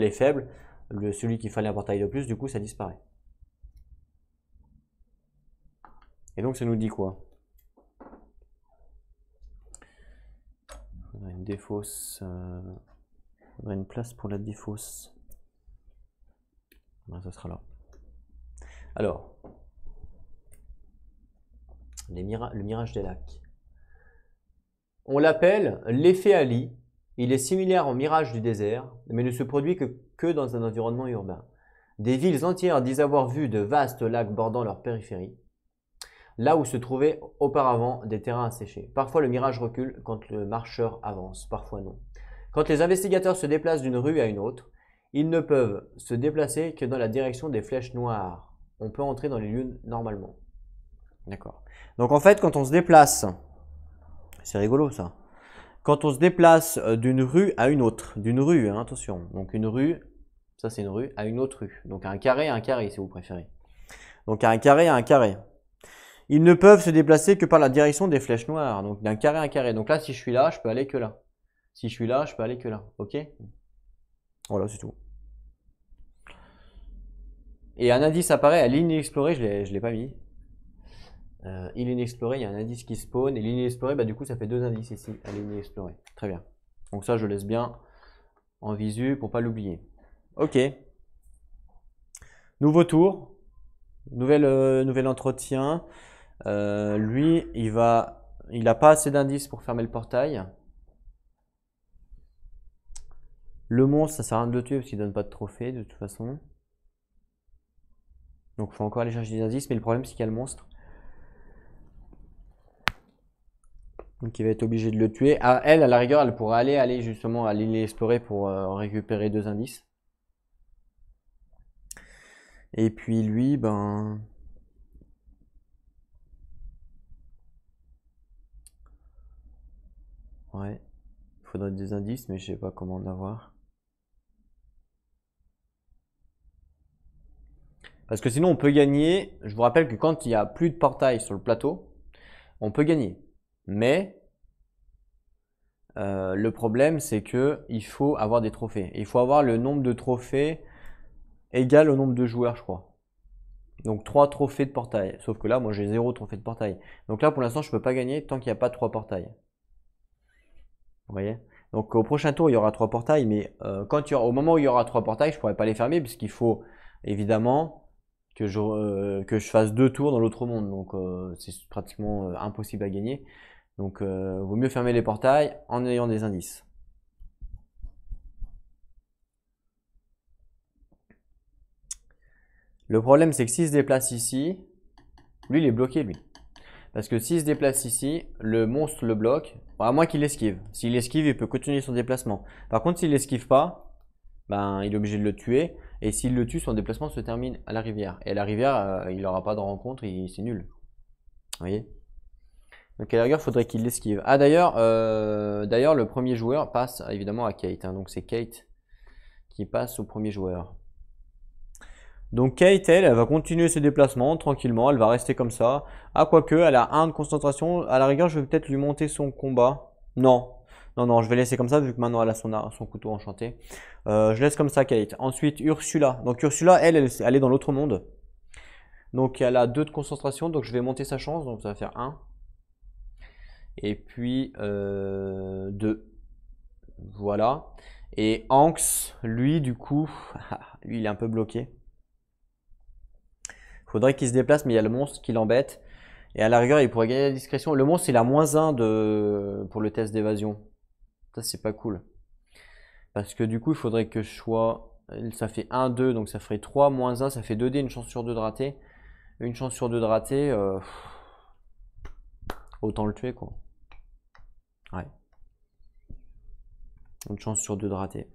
est faible. Celui qui fallait un portail de plus, du coup, ça disparaît. Et donc ça nous dit quoi? On a une défausse. On a une place pour la défausse. Ça sera là. Alors, le mirage des lacs. On l'appelle l'effet Ali. Il est similaire au mirage du désert, mais ne se produit que dans un environnement urbain. Des villes entières disent avoir vu de vastes lacs bordant leur périphérie, là où se trouvaient auparavant des terrains asséchés. Parfois le mirage recule quand le marcheur avance, parfois non. Quand les investigateurs se déplacent d'une rue à une autre, ils ne peuvent se déplacer que dans la direction des flèches noires. On peut entrer dans les lieux normalement. D'accord. Donc en fait, quand on se déplace, c'est rigolo ça. Quand on se déplace d'une rue à une autre, d'une rue, hein, attention. Donc une rue, ça c'est une rue, à une autre rue. Donc un carré à un carré si vous préférez. Donc un carré à un carré. Ils ne peuvent se déplacer que par la direction des flèches noires, donc d'un carré à un carré. Donc là, si je suis là, je peux aller que là. Si je suis là, je peux aller que là. Ok? Voilà, c'est tout. Et un indice apparaît à l'île inexplorée, je l'ai pas mis. Île inexplorée, il y a un indice qui spawn. Et l'île inexplorée, bah, du coup, ça fait 2 indices ici à l'île inexplorée. Très bien. Donc ça, je laisse bien en visu pour pas l'oublier. Ok. Nouveau tour. Nouvel entretien. Lui, il a pas assez d'indices pour fermer le portail. Le monstre, ça sert à rien de le tuer parce qu'il donne pas de trophée de toute façon. Donc il faut encore aller chercher des indices, mais le problème c'est qu'il y a le monstre. Donc il va être obligé de le tuer. Ah, elle, à la rigueur, elle pourrait aller justement à l'île explorée pour récupérer 2 indices. Et puis lui, ben... Ouais, il faudrait des indices, mais je sais pas comment en avoir. Parce que sinon on peut gagner. Je vous rappelle que quand il n'y a plus de portail sur le plateau, on peut gagner. Mais le problème c'est que il faut avoir des trophées. Il faut avoir le nombre de trophées égal au nombre de joueurs, je crois. Donc 3 trophées de portail. Sauf que là, moi j'ai 0 trophée de portail. Donc là pour l'instant je peux pas gagner tant qu'il n'y a pas 3 portails. Vous voyez? Donc au prochain tour il y aura 3 portails, mais au moment où il y aura 3 portails, je pourrais pas les fermer puisqu'il faut évidemment que je fasse 2 tours dans l'autre monde. Donc c'est pratiquement impossible à gagner. Donc vaut mieux fermer les portails en ayant des indices. Le problème c'est que s'il se déplace ici, lui il est bloqué lui. Parce que s'il se déplace ici, le monstre le bloque, à moins qu'il esquive. S'il esquive, il peut continuer son déplacement. Par contre, s'il esquive pas, ben, il est obligé de le tuer. Et s'il le tue, son déplacement se termine à la rivière. Et à la rivière, il n'aura pas de rencontre, c'est nul. Vous voyez? Donc à la rigueur, il faudrait qu'il l'esquive. Ah d'ailleurs, le premier joueur passe évidemment à Kate. Hein. Donc c'est Kate qui passe au premier joueur. Donc Kate, elle va continuer ses déplacements tranquillement, elle va rester comme ça. Ah, quoique, elle a 1 de concentration. À la rigueur, je vais peut-être lui monter son combat. Non, non, je vais laisser comme ça vu que maintenant elle a son couteau enchanté. Je laisse comme ça Kate. Ensuite, Ursula. Donc Ursula, elle est dans l'autre monde. Donc elle a 2 de concentration, donc je vais monter sa chance, donc ça va faire 1. Et puis 2. Voilà. Et Anx, lui, du coup, lui, il est un peu bloqué. Faudrait qu'il se déplace, mais il y a le monstre qui l'embête. Et à la rigueur, il pourrait gagner la discrétion. Le monstre, il a -1 pour le test d'évasion. Ça, c'est pas cool. Parce que du coup, il faudrait que je sois... Ça fait 1, 2, donc ça ferait 3, -1, ça fait 2D, une chance sur 2 de rater. Une chance sur 2 de rater, autant le tuer, quoi. Ouais. Une chance sur 2 de rater.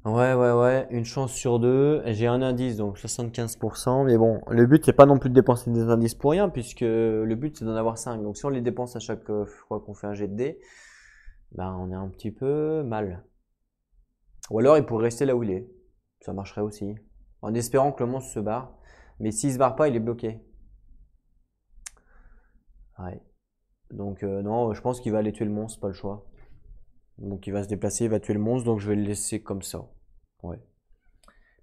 Ouais, une chance sur 2. J'ai un indice, donc 75%. Mais bon, le but, c'est pas non plus de dépenser des indices pour rien, puisque le but, c'est d'en avoir 5. Donc si on les dépense à chaque fois qu'on fait un jet de dés, ben, on est un petit peu mal. Ou alors, il pourrait rester là où il est. Ça marcherait aussi. En espérant que le monstre se barre. Mais s'il se barre pas, il est bloqué. Ouais. Donc non, je pense qu'il va aller tuer le monstre, pas le choix. Donc il va se déplacer, il va tuer le monstre, donc je vais le laisser comme ça. Ouais.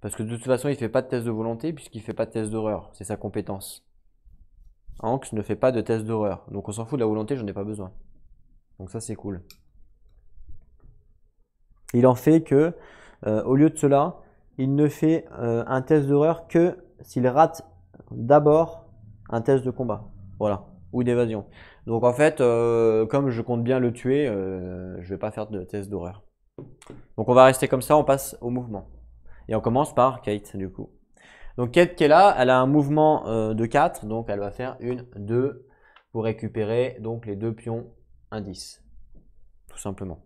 Parce que de toute façon, il fait pas de test de volonté puisqu'il fait pas de test d'horreur. C'est sa compétence. Anx ne fait pas de test d'horreur. Donc on s'en fout de la volonté, j'en ai pas besoin. Donc ça, c'est cool. Il en fait que, au lieu de cela, il ne fait un test d'horreur que s'il rate d'abord un test de combat. Voilà. Ou d'évasion. Donc en fait, comme je compte bien le tuer, je vais pas faire de test d'horreur. Donc on va rester comme ça, on passe au mouvement. Et on commence par Kate du coup. Donc Kate qui est là, elle a un mouvement de 4, donc elle va faire 1, 2 pour récupérer donc les 2 pions indices. Tout simplement.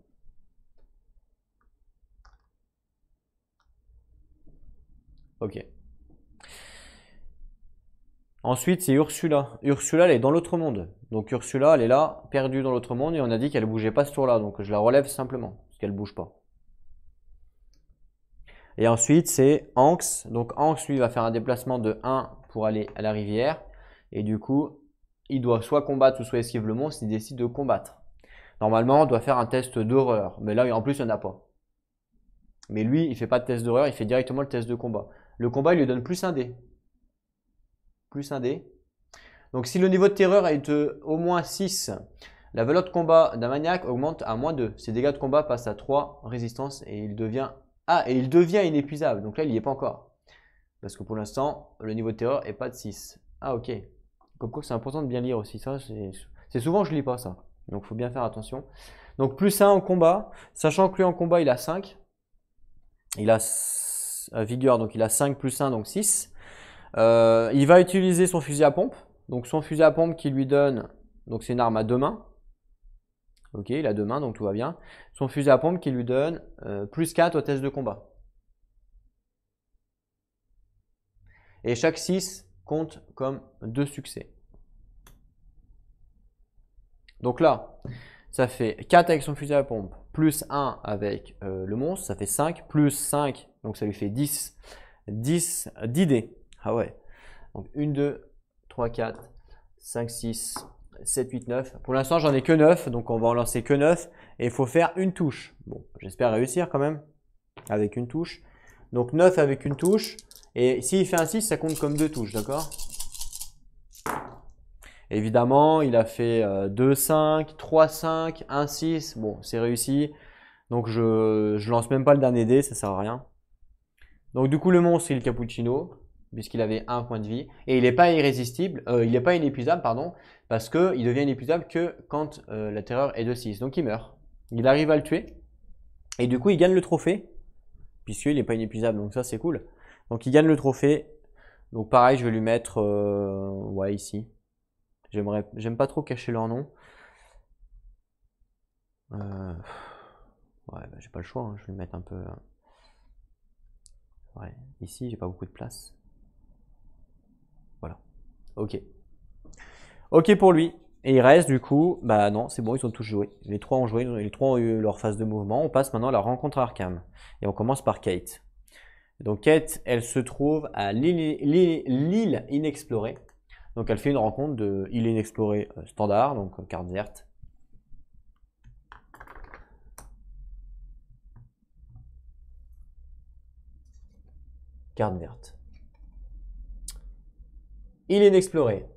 Ok. Ensuite, c'est Ursula. Ursula, elle est dans l'autre monde. Donc Ursula, elle est là, perdue dans l'autre monde, et on a dit qu'elle bougeait pas ce tour-là. Donc je la relève simplement, parce qu'elle bouge pas. Et ensuite, c'est Anx. Donc Anx, lui, va faire un déplacement de 1 pour aller à la rivière. Et du coup, il doit soit combattre ou soit esquiver le monstre. Il décide de combattre. Normalement, on doit faire un test d'horreur. Mais là, en plus, il n'y en a pas. Mais lui, il fait pas de test d'horreur, il fait directement le test de combat. Le combat, il lui donne plus un dé. Plus un dé. Donc si le niveau de terreur est de au moins 6, la valeur de combat d'un maniaque augmente à moins 2. Ses dégâts de combat passent à 3 résistance et il devient inépuisable. Donc là, il n'y est pas encore. Parce que pour l'instant, le niveau de terreur est pas de 6. Ah ok. Comme quoi c'est important de bien lire aussi. Ça, c'est souvent je lis pas ça. Donc il faut bien faire attention. Donc plus 1 en combat, sachant que lui en combat il a 5. Il a vigueur, donc il a 5 plus 1, donc 6. Il va utiliser son fusil à pompe. Donc son fusil à pompe qui lui donne, donc c'est une arme à 2 mains. Ok, il a 2 mains, donc tout va bien. Son fusil à pompe qui lui donne plus 4 au test de combat. Et chaque 6 compte comme 2 succès. Donc là, ça fait 4 avec son fusil à pompe, plus 1 avec le monstre, ça fait 5, plus 5, donc ça lui fait 10. 10 dés. Ah ouais. Donc 1, 2, 3, 4, 5, 6, 7, 8, 9. Pour l'instant, j'en ai que 9, donc on va en lancer que 9. Et il faut faire une touche. Bon, j'espère réussir quand même, avec une touche. Donc 9 avec une touche. Et s'il fait un 6, ça compte comme 2 touches, d'accord? Évidemment, il a fait 2, 5, 3, 5, 1, 6. Bon, c'est réussi. Donc je lance même pas le dernier dé, ça sert à rien. Donc du coup, le monstre, c'est le cappuccino, puisqu'il avait 1 point de vie. Et il n'est pas irrésistible, il n'est pas inépuisable, pardon, parce qu'il devient inépuisable que quand la terreur est de 6. Donc il meurt. Il arrive à le tuer. Et du coup, il gagne le trophée, puisqu'il n'est pas inépuisable. Donc ça, c'est cool. Donc il gagne le trophée. Donc pareil, je vais lui mettre ouais, ici. J'aime pas trop cacher leur nom. Ouais, bah, j'ai pas le choix, hein. Je vais le mettre un peu. Ouais, ici, j'ai pas beaucoup de place. Voilà. Ok. Ok pour lui. Et il reste du coup, bah non, c'est bon, ils ont tous joué. Les 3 ont joué, les 3 ont eu leur phase de mouvement. On passe maintenant à la rencontre Arkham. Et on commence par Kate. Donc Kate, elle se trouve à l'île inexplorée. Donc elle fait une rencontre de île inexplorée standard, donc carte verte. Carte verte. Île inexplorée.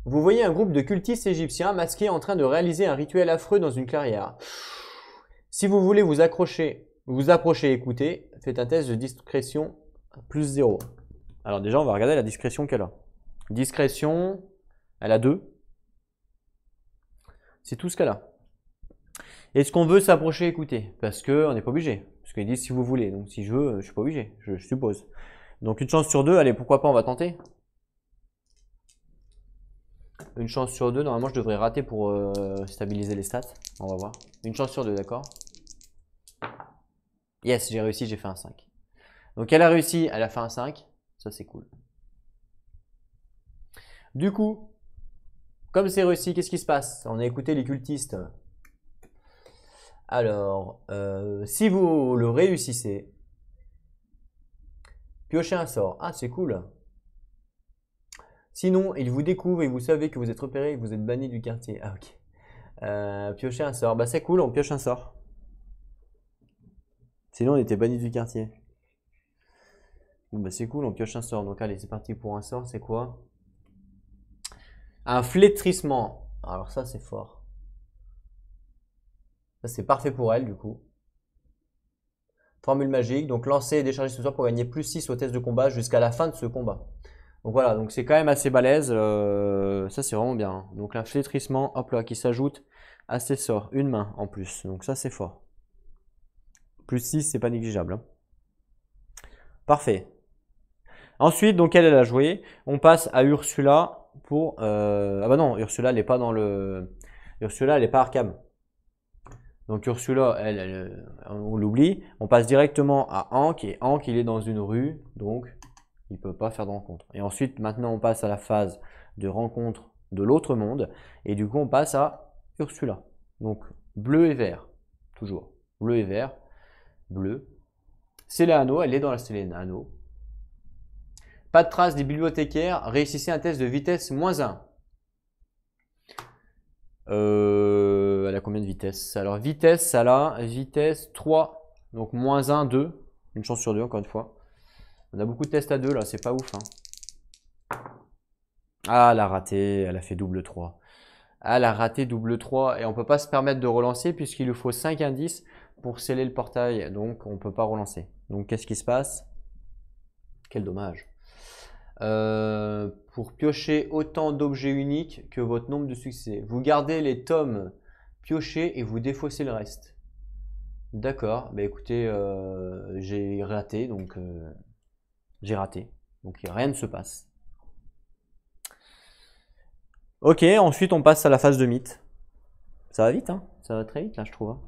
Vous voyez un groupe de cultistes égyptiens masqués en train de réaliser un rituel affreux dans une clairière. Si vous voulez vous approcher et écouter, faites un test de discrétion plus 0. Alors déjà, on va regarder la discrétion qu'elle a. Discrétion, elle a 2. C'est tout ce qu'elle a. Est-ce qu'on veut s'approcher et écouter? Parce qu'on n'est pas obligé. Parce qu'ils disent si vous voulez. Donc si je veux, je ne suis pas obligé, je suppose. Donc une chance sur 2, allez, pourquoi pas, on va tenter. Une chance sur 2, normalement je devrais rater pour stabiliser les stats. On va voir. Une chance sur 2, d'accord? Yes, j'ai réussi, j'ai fait un 5. Donc elle a réussi, elle a fait un 5. Ça c'est cool. Du coup, comme c'est réussi, qu'est-ce qui se passe? On a écouté les cultistes. Alors, si vous le réussissez, piochez un sort. Ah, c'est cool. Sinon, il vous découvre et vous savez que vous êtes repéré et que vous êtes banni du quartier. Ah, ok. Piocher un sort. Bah, c'est cool, on pioche un sort. Sinon, on était banni du quartier. Bon, bah, c'est cool, on pioche un sort. Donc, allez, c'est parti pour un sort. C'est quoi? Un flétrissement. Alors, ça, c'est fort. Ça, c'est parfait pour elle, du coup. Formule magique. Donc, lancer et décharger ce sort pour gagner plus 6 au test de combat jusqu'à la fin de ce combat. Donc voilà, donc c'est quand même assez balèze, ça c'est vraiment bien. Donc un flétrissement, hop là, qui s'ajoute à ses sorts, une main en plus, donc ça c'est fort. Plus 6, c'est pas négligeable, hein. Parfait. Ensuite, donc elle a joué, on passe à Ursula pour... ah bah non, Ursula elle n'est pas dans le... Ursula elle n'est pas Arkham. Donc Ursula, on l'oublie, on passe directement à Hank, et Hank il est dans une rue, donc... il ne peut pas faire de rencontre. Et ensuite, maintenant, on passe à la phase de rencontre de l'autre monde. Et du coup, on passe à Ursula. Donc, bleu et vert. Toujours. Bleu et vert. Bleu. Scellé anneau, elle est dans la scellé anneau. Pas de trace des bibliothécaires. Réussissez un test de vitesse -1. Elle a combien de vitesse? Alors vitesse, ça a vitesse 3. Donc -1, 2. Une chance sur 2 encore une fois. On a beaucoup de tests à 2 là, c'est pas ouf. Hein. Ah, elle a raté, elle a fait double 3. Ah, elle a raté double 3 et on peut pas se permettre de relancer puisqu'il lui faut 5 indices pour sceller le portail. Donc on peut pas relancer. Donc qu'est-ce qui se passe? Quel dommage. Pour piocher autant d'objets uniques que votre nombre de succès. Vous gardez les tomes piochés et vous défaussez le reste. D'accord, bah écoutez, j'ai raté, donc rien ne se passe. Ok, ensuite on passe à la phase de mythe. Ça va vite, hein? Ça va très vite là, je trouve. Hein.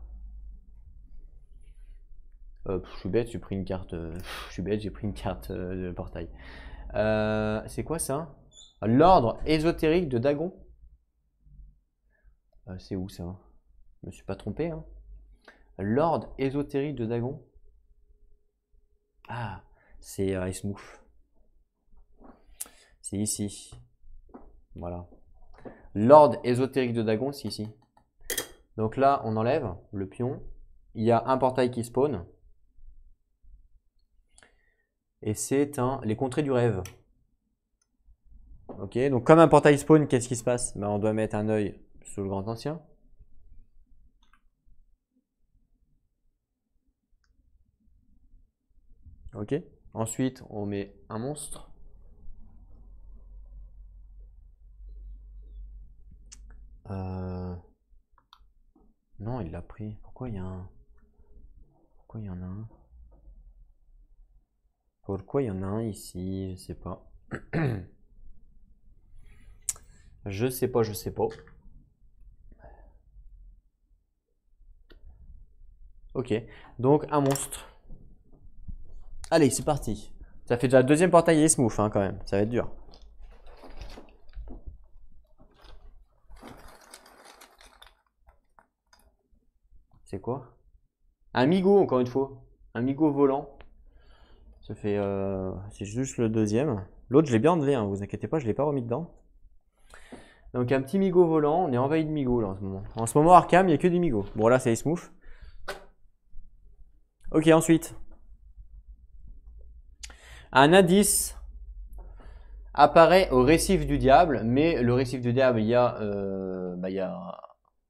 Je suis bête, j'ai pris une carte. Je suis bête, j'ai pris une carte de portail. C'est quoi ça? L'ordre ésotérique de Dagon. C'est où ça? Je me suis pas trompé. Hein. L'ordre ésotérique de Dagon. Ah, c'est Ismouth. C'est ici. Voilà. L'ordre ésotérique de Dagon, c'est ici. Donc là, on enlève le pion. Il y a un portail qui spawn. Et c'est les contrées du rêve. Ok, donc comme un portail spawn, qu'est-ce qui se passe? Ben, on doit mettre un œil sur le grand ancien. Ok, ensuite on met un monstre. Non, il l'a pris. Pourquoi il y a un... Pourquoi il y en a un? Pourquoi il y en a un ici? Je sais pas. Je sais pas, je sais pas. Ok, donc un monstre. Allez, c'est parti. Ça fait déjà le deuxième portail et smooth hein, quand même. Ça va être dur. C'est quoi? Un migo, encore une fois. Un migo volant. Ça fait... c'est juste le deuxième. L'autre, je l'ai bien enlevé, hein, vous inquiétez pas, je l'ai pas remis dedans. Donc un petit migo volant, on est envahi de migo là en ce moment. En ce moment, Arkham, il n'y a que des migos. Bon là, c'est smooth. Ok, ensuite. Un indice apparaît au récif du diable, mais le récif du diable, il y a...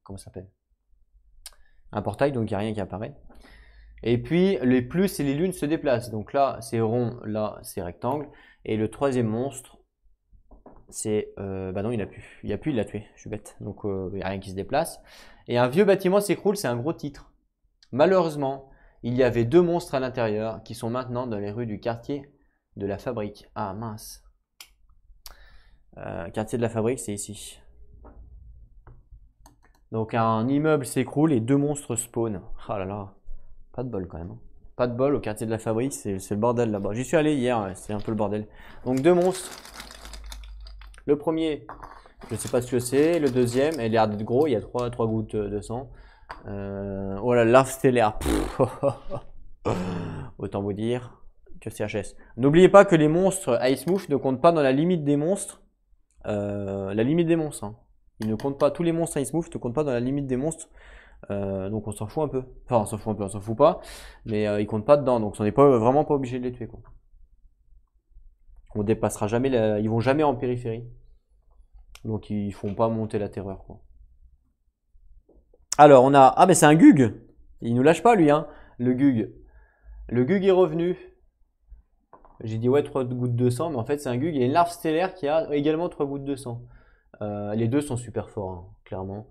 comment ça s'appelle? Un portail, donc il n'y a rien qui apparaît. Et puis les plus et les lunes se déplacent. Donc là, c'est rond, là, c'est rectangle. Et le troisième monstre, c'est... bah non, il a pu. Il a pu, il l'a tué. Je suis bête. Donc il n'y a rien qui se déplace. Et un vieux bâtiment s'écroule, c'est un gros titre. Malheureusement, il y avait 2 monstres à l'intérieur qui sont maintenant dans les rues du quartier de la Fabrique. Ah mince. Quartier de la Fabrique, c'est ici. Donc un immeuble s'écroule et 2 monstres spawnent. Ah là là. Pas de bol quand même. Pas de bol au quartier de la Fabrique, c'est le bordel là-bas. J'y suis allé hier, c'est un peu le bordel. Donc 2 monstres. Le premier, je sais pas ce que c'est. Le deuxième, il a l'air d'être gros, il y a 3 gouttes de sang. Oh là, larve stellaire. Autant vous dire que c'est HS. N'oubliez pas que les monstres Ismouth ne comptent pas dans la limite des monstres. La limite des monstres. Hein. Ils ne comptent pas, tous les monstres Ismouth ne comptent pas dans la limite des monstres. Donc on s'en fout un peu. Enfin, on s'en fout un peu, on s'en fout pas. Mais ils comptent pas dedans. Donc on n'est pas, vraiment pas obligé de les tuer. Quoi. On dépassera jamais, ils vont jamais en périphérie. Donc ils font pas monter la terreur. Quoi. Alors on a... Ah mais c'est un Gug. Il nous lâche pas lui. Hein. Le Gug. Le Gug est revenu. J'ai dit ouais 3 gouttes de sang. Mais en fait c'est un Gug. Il y a une larve stellaire qui a également 3 gouttes de sang. Les deux sont super forts. Hein, clairement.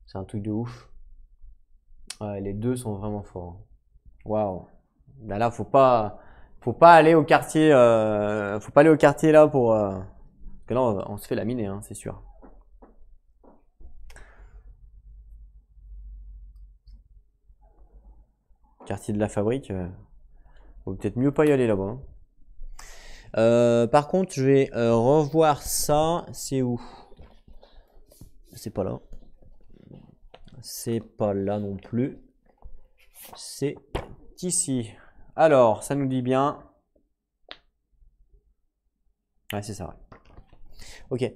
C'est un truc de ouf. Ouais, les deux sont vraiment forts. Waouh. Ben là, faut pas aller au quartier. Faut pas aller au quartier là pour. Parce que là, on se fait laminer, hein, c'est sûr. Quartier de la Fabrique. Faut peut-être mieux pas y aller là-bas. Hein. Par contre, je vais revoir ça. C'est où? C'est pas là. C'est pas là non plus. C'est est ici. Alors, ça nous dit bien. Ouais, c'est ça. Ouais. Ok.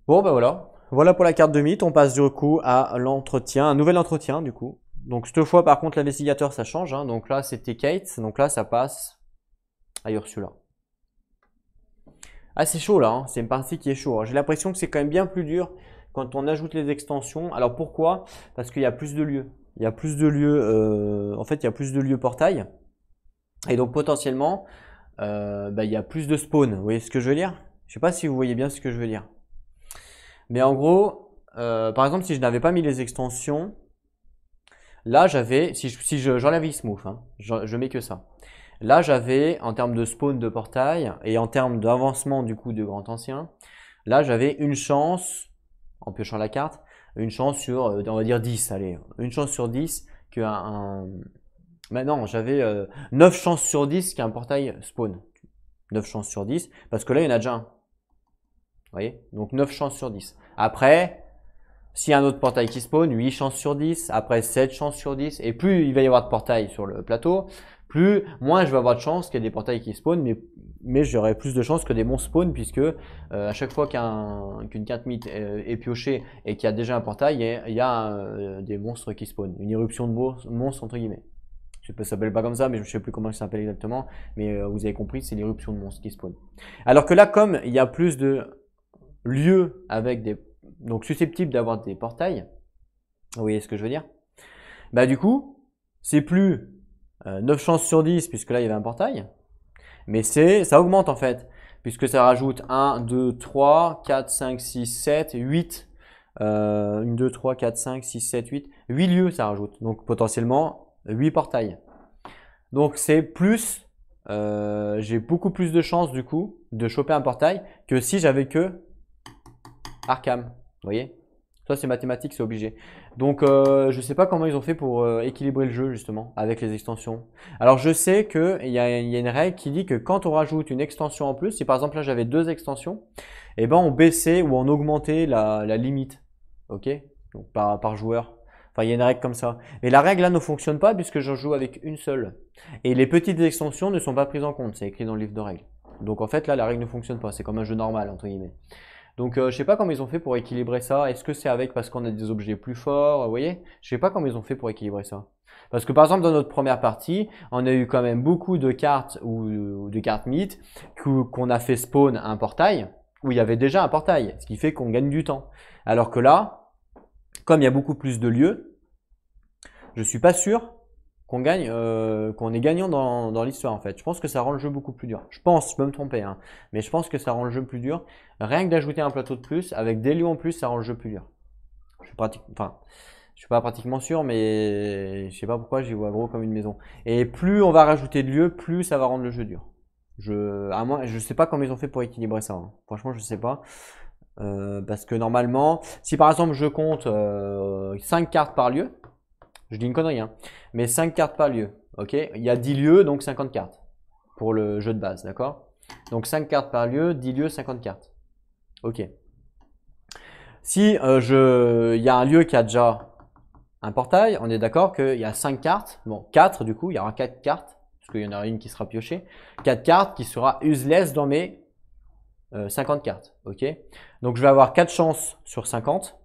Bon, ben voilà. Voilà pour la carte de mythe. On passe du coup à l'entretien, un nouvel entretien du coup. Donc cette fois, par contre, l'investigateur, ça change. Hein. Donc là, c'était Kate. Donc là, ça passe à Ursula. Ah, c'est chaud là. Hein. C'est une partie qui est chaud. J'ai l'impression que c'est quand même bien plus dur quand on ajoute les extensions. Alors pourquoi? Parce qu'il y a plus de lieux. Il y a plus de lieux. En fait, il y a plus de lieux portail. Et donc potentiellement, il y a plus de spawn. Vous voyez ce que je veux dire? Je sais pas si vous voyez bien ce que je veux dire. Mais en gros, par exemple, si je n'avais pas mis les extensions, là j'avais, si j'enlève Smooth, hein, je mets que ça. Là j'avais, en termes de spawn de portail et en termes d'avancement du coup de Grand Ancien, là j'avais une chance, en piochant la carte, une chance sur, on va dire 10, allez, une chance sur 10 que maintenant j'avais 9 chances sur 10 qu'un portail spawn. 9 chances sur 10, parce que là il y en a déjà un. Vous voyez? Donc 9 chances sur 10. Après, s'il y a un autre portail qui spawn, 8 chances sur 10. Après, 7 chances sur 10. Et plus il va y avoir de portails sur le plateau, moins je vais avoir de chances qu'il y ait des portails qui spawnent, mais j'aurai plus de chances que des monstres spawnent, puisque à chaque fois qu'une carte mythe est piochée et qu'il y a déjà un portail, il y a des monstres qui spawnent. Une éruption de monstres, entre guillemets. Ça s'appelle pas comme ça, mais je ne sais plus comment ça s'appelle exactement. Mais vous avez compris, c'est l'éruption de monstres qui spawnent. Alors que là, comme il y a plus de lieux avec donc susceptibles d'avoir des portails, vous voyez ce que je veux dire? Bah du coup, c'est plus 9 chances sur 10 puisque là il y avait un portail, mais ça augmente en fait, puisque ça rajoute 1, 2, 3, 4, 5, 6, 7, 8, 1, 2, 3, 4, 5, 6, 7, 8 lieux ça rajoute, donc potentiellement 8 portails. Donc c'est plus, j'ai beaucoup plus de chances du coup de choper un portail que si j'avais que Arkham, vous voyez? Ça c'est mathématique, c'est obligé. Donc je sais pas comment ils ont fait pour équilibrer le jeu justement avec les extensions. Alors je sais qu'il y a une règle qui dit que quand on rajoute une extension en plus, si par exemple là j'avais 2 extensions, et ben on baissait ou on augmentait la limite, ok? Donc par joueur. Enfin il y a une règle comme ça. Mais la règle là ne fonctionne pas puisque je joue avec une seule. Et les petites extensions ne sont pas prises en compte, c'est écrit dans le livre de règles. Donc en fait là la règle ne fonctionne pas, c'est comme un jeu normal entre guillemets. Donc je sais pas comment ils ont fait pour équilibrer ça. Est-ce que c'est avec parce qu'on a des objets plus forts, vous voyez? Je sais pas comment ils ont fait pour équilibrer ça. Parce que par exemple dans notre première partie, on a eu quand même beaucoup de cartes ou de cartes mythes qu'on a fait spawn un portail où il y avait déjà un portail, ce qui fait qu'on gagne du temps. Alors que là, comme il y a beaucoup plus de lieux, je suis pas sûr qu'on gagne, qu'on est gagnant dans l'histoire en fait. Je pense que ça rend le jeu beaucoup plus dur. Je pense, je peux me tromper, hein, mais je pense que ça rend le jeu plus dur. Rien que d'ajouter un plateau de plus, avec des lieux en plus, ça rend le jeu plus dur. Je suis pas pratiquement sûr, mais je sais pas pourquoi j'y vois gros comme une maison. Et plus on va rajouter de lieux, plus ça va rendre le jeu dur. Je sais pas comment ils ont fait pour équilibrer ça. Hein. Franchement, je sais pas. Parce que normalement, si par exemple je compte 5 cartes par lieu, je dis une connerie, hein. Mais 5 cartes par lieu. Ok, il y a 10 lieux, donc 50 cartes pour le jeu de base, d'accord? Donc 5 cartes par lieu, 10 lieux, 50 cartes. Ok. Si il y a un lieu qui a déjà un portail, on est d'accord qu'il y a 5 cartes, bon 4 du coup, il y aura 4 cartes, parce qu'il y en aura une qui sera piochée, 4 cartes qui sera useless dans mes 50 cartes. Ok. Donc je vais avoir 4 chances sur 50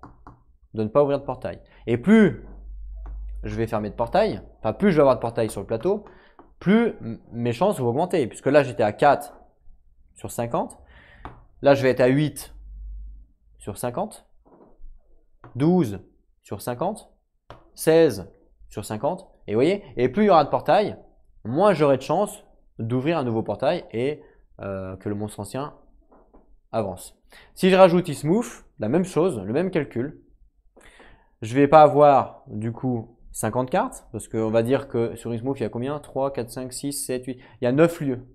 de ne pas ouvrir de portail. Et plus je vais fermer de portail, enfin plus je vais avoir de portail sur le plateau, plus mes chances vont augmenter. Puisque là j'étais à 4 sur 50, là je vais être à 8 sur 50, 12 sur 50, 16 sur 50, et vous voyez, et plus il y aura de portail, moins j'aurai de chance d'ouvrir un nouveau portail et que le monstre ancien avance. Si je rajoute Ismooth, la même chose, le même calcul, je vais pas avoir du coup 50 cartes, parce qu'on va dire que sur Ismooth, il y a combien? 3, 4, 5, 6, 7, 8. Il y a 9 lieux.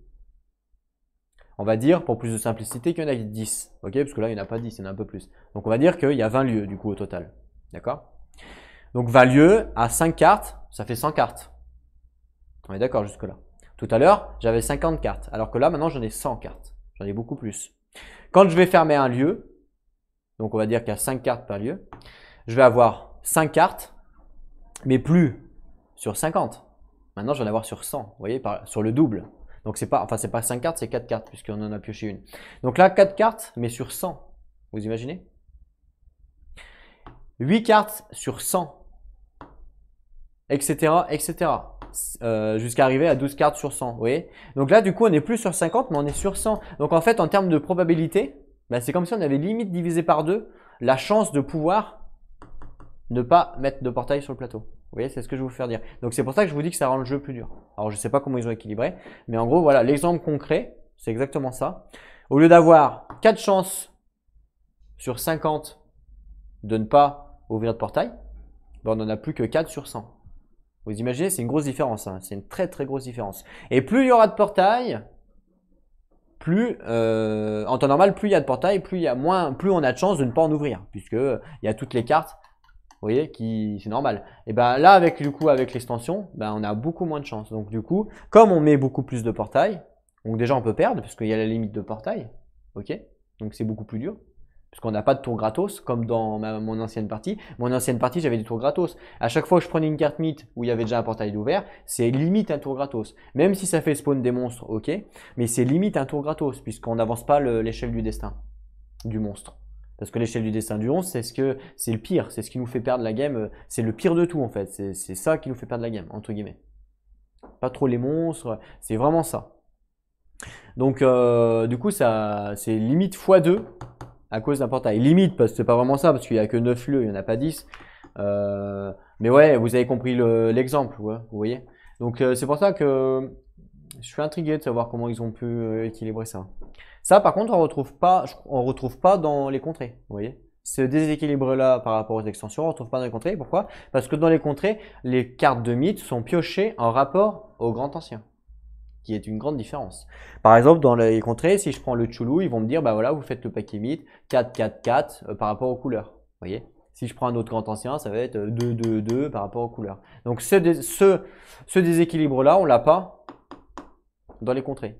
On va dire, pour plus de simplicité, qu'il y en a 10. Ok? Parce que là, il n'y en a pas 10, il y en a un peu plus. Donc, on va dire qu'il y a 20 lieux, du coup, au total. D'accord? Donc, 20 lieux à 5 cartes, ça fait 100 cartes. On est d'accord jusque-là. Tout à l'heure, j'avais 50 cartes. Alors que là, maintenant, j'en ai 100 cartes. J'en ai beaucoup plus. Quand je vais fermer un lieu, donc on va dire qu'il y a 5 cartes par lieu, je vais avoir 5 cartes, mais plus sur 50. Maintenant, je vais en avoir sur 100, vous voyez, sur le double. Donc, c'est pas 5 cartes, c'est 4 cartes, puisqu'on en a pioché une. Donc là, 4 cartes, mais sur 100. Vous imaginez? 8 cartes sur 100, etc., etc. Jusqu'à arriver à 12 cartes sur 100, vous voyez? Donc là, du coup, on n'est plus sur 50, mais on est sur 100. Donc en fait, en termes de probabilité, bah, c'est comme si on avait limite divisé par 2 la chance de pouvoir ne pas mettre de portail sur le plateau. Vous voyez, c'est ce que je vais vous faire dire. Donc c'est pour ça que je vous dis que ça rend le jeu plus dur. Alors je ne sais pas comment ils ont équilibré, mais en gros, voilà, l'exemple concret, c'est exactement ça. Au lieu d'avoir 4 chances sur 50 de ne pas ouvrir de portail, ben on n'en a plus que 4 sur 100. Vous imaginez, c'est une grosse différence, hein. C'est une très très grosse différence. Et plus il y aura de portail, plus en temps normal, plus il y a de portail, plus on a de chances de ne pas en ouvrir, puisque il y a toutes les cartes, vous voyez, c'est normal. Et ben là, avec l'extension, ben on a beaucoup moins de chances. Donc du coup, comme on met beaucoup plus de portail, donc déjà on peut perdre, parce qu'il y a la limite de portail, ok. Donc c'est beaucoup plus dur. Parce qu'on n'a pas de tour gratos, comme dans mon ancienne partie. Mon ancienne partie, j'avais des tours gratos. À chaque fois que je prenais une carte mythe où il y avait déjà un portail d'ouvert, c'est limite un tour gratos. Même si ça fait spawn des monstres, ok, mais c'est limite un tour gratos, puisqu'on n'avance pas l'échelle du destin du monstre. Parce que l'échelle du destin du monstre, c'est le pire, c'est ce qui nous fait perdre la game, c'est le pire de tout en fait. C'est ça qui nous fait perdre la game, entre guillemets. Pas trop les monstres, c'est vraiment ça. Donc du coup, c'est limite x2. À cause d'un portail. Limite, parce que c'est pas vraiment ça, parce qu'il n'y a que 9 lieux, il n'y en a pas 10. Mais ouais, vous avez compris l'exemple, ouais, vous voyez. Donc c'est pour ça que je suis intrigué de savoir comment ils ont pu équilibrer ça. Ça, par contre, on retrouve pas dans les contrées, vous voyez. Ce déséquilibre-là par rapport aux extensions, on ne retrouve pas dans les contrées. Pourquoi? Parce que dans les contrées, les cartes de mythe sont piochées en rapport au grand ancien, qui est une grande différence. Par exemple, dans les contrées, si je prends le Chulu, ils vont me dire, bah voilà, vous faites le paquet mythe 4, 4, 4 par rapport aux couleurs. Vous voyez? Si je prends un autre grand ancien, ça va être 2, 2, 2 par rapport aux couleurs. Donc ce déséquilibre-là, on l'a pas dans les contrées.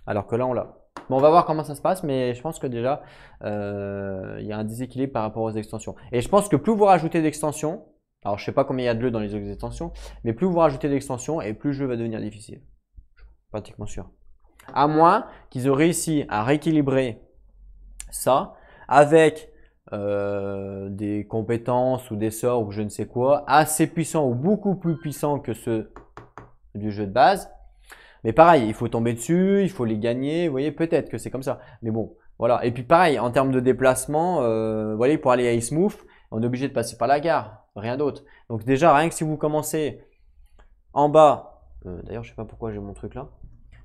Alors que là, on l'a. Bon, on va voir comment ça se passe, mais je pense que déjà, il y a un déséquilibre par rapport aux extensions. Et je pense que plus vous rajoutez d'extensions, alors je sais pas combien il y a de lieux dans les autres extensions, mais plus vous rajoutez d'extensions et plus le jeu va devenir difficile. Pratiquement sûr. À moins qu'ils aient réussi à rééquilibrer ça avec des compétences ou des sorts ou je ne sais quoi assez puissants ou beaucoup plus puissants que ceux du jeu de base. Mais pareil, il faut tomber dessus, il faut les gagner. Vous voyez, peut-être que c'est comme ça. Mais bon, voilà. Et puis pareil, en termes de déplacement, vous voyez, pour aller à Ismouth, on est obligé de passer par la gare, rien d'autre. Donc déjà, rien que si vous commencez en bas, d'ailleurs, je sais pas pourquoi j'ai mon truc là.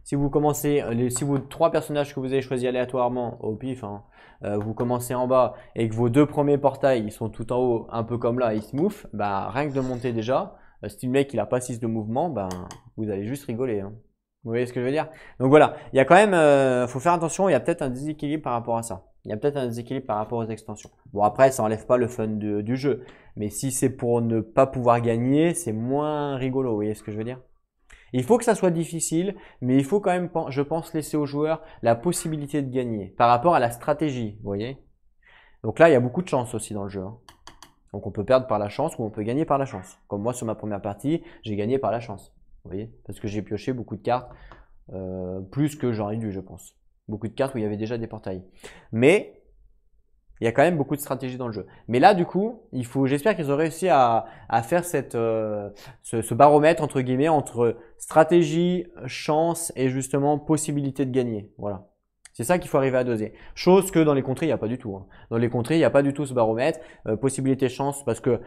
Si vous commencez, si vos 3 personnages que vous avez choisis aléatoirement au pif, hein, vous commencez en bas et que vos 2 premiers portails ils sont tout en haut, un peu comme là, ils se mouffent, bah, rien que de monter déjà, si le mec il a pas 6 de mouvement, ben vous allez juste rigoler. Hein. Vous voyez ce que je veux dire? Donc voilà, il y a quand même, faut faire attention, il y a peut-être un déséquilibre par rapport à ça. Il y a peut-être un déséquilibre par rapport aux extensions. Bon après, ça enlève pas le fun du jeu, mais si c'est pour ne pas pouvoir gagner, c'est moins rigolo. Vous voyez ce que je veux dire? Il faut que ça soit difficile, mais il faut quand même, je pense, laisser aux joueurs la possibilité de gagner par rapport à la stratégie, vous voyez. Donc là, il y a beaucoup de chance aussi dans le jeu. Hein. Donc on peut perdre par la chance ou on peut gagner par la chance. Comme moi, sur ma première partie, j'ai gagné par la chance, vous voyez, parce que j'ai pioché beaucoup de cartes, plus que j'aurais dû, je pense. Beaucoup de cartes où il y avait déjà des portails. Mais il y a quand même beaucoup de stratégie dans le jeu. Mais là, du coup, j'espère qu'ils ont réussi à faire ce baromètre, entre guillemets, entre stratégie, chance et justement possibilité de gagner. Voilà. C'est ça qu'il faut arriver à doser. Chose que dans les contrées, il n'y a pas du tout. Hein. Dans les contrées, il n'y a pas du tout ce baromètre. Possibilité, chance, parce que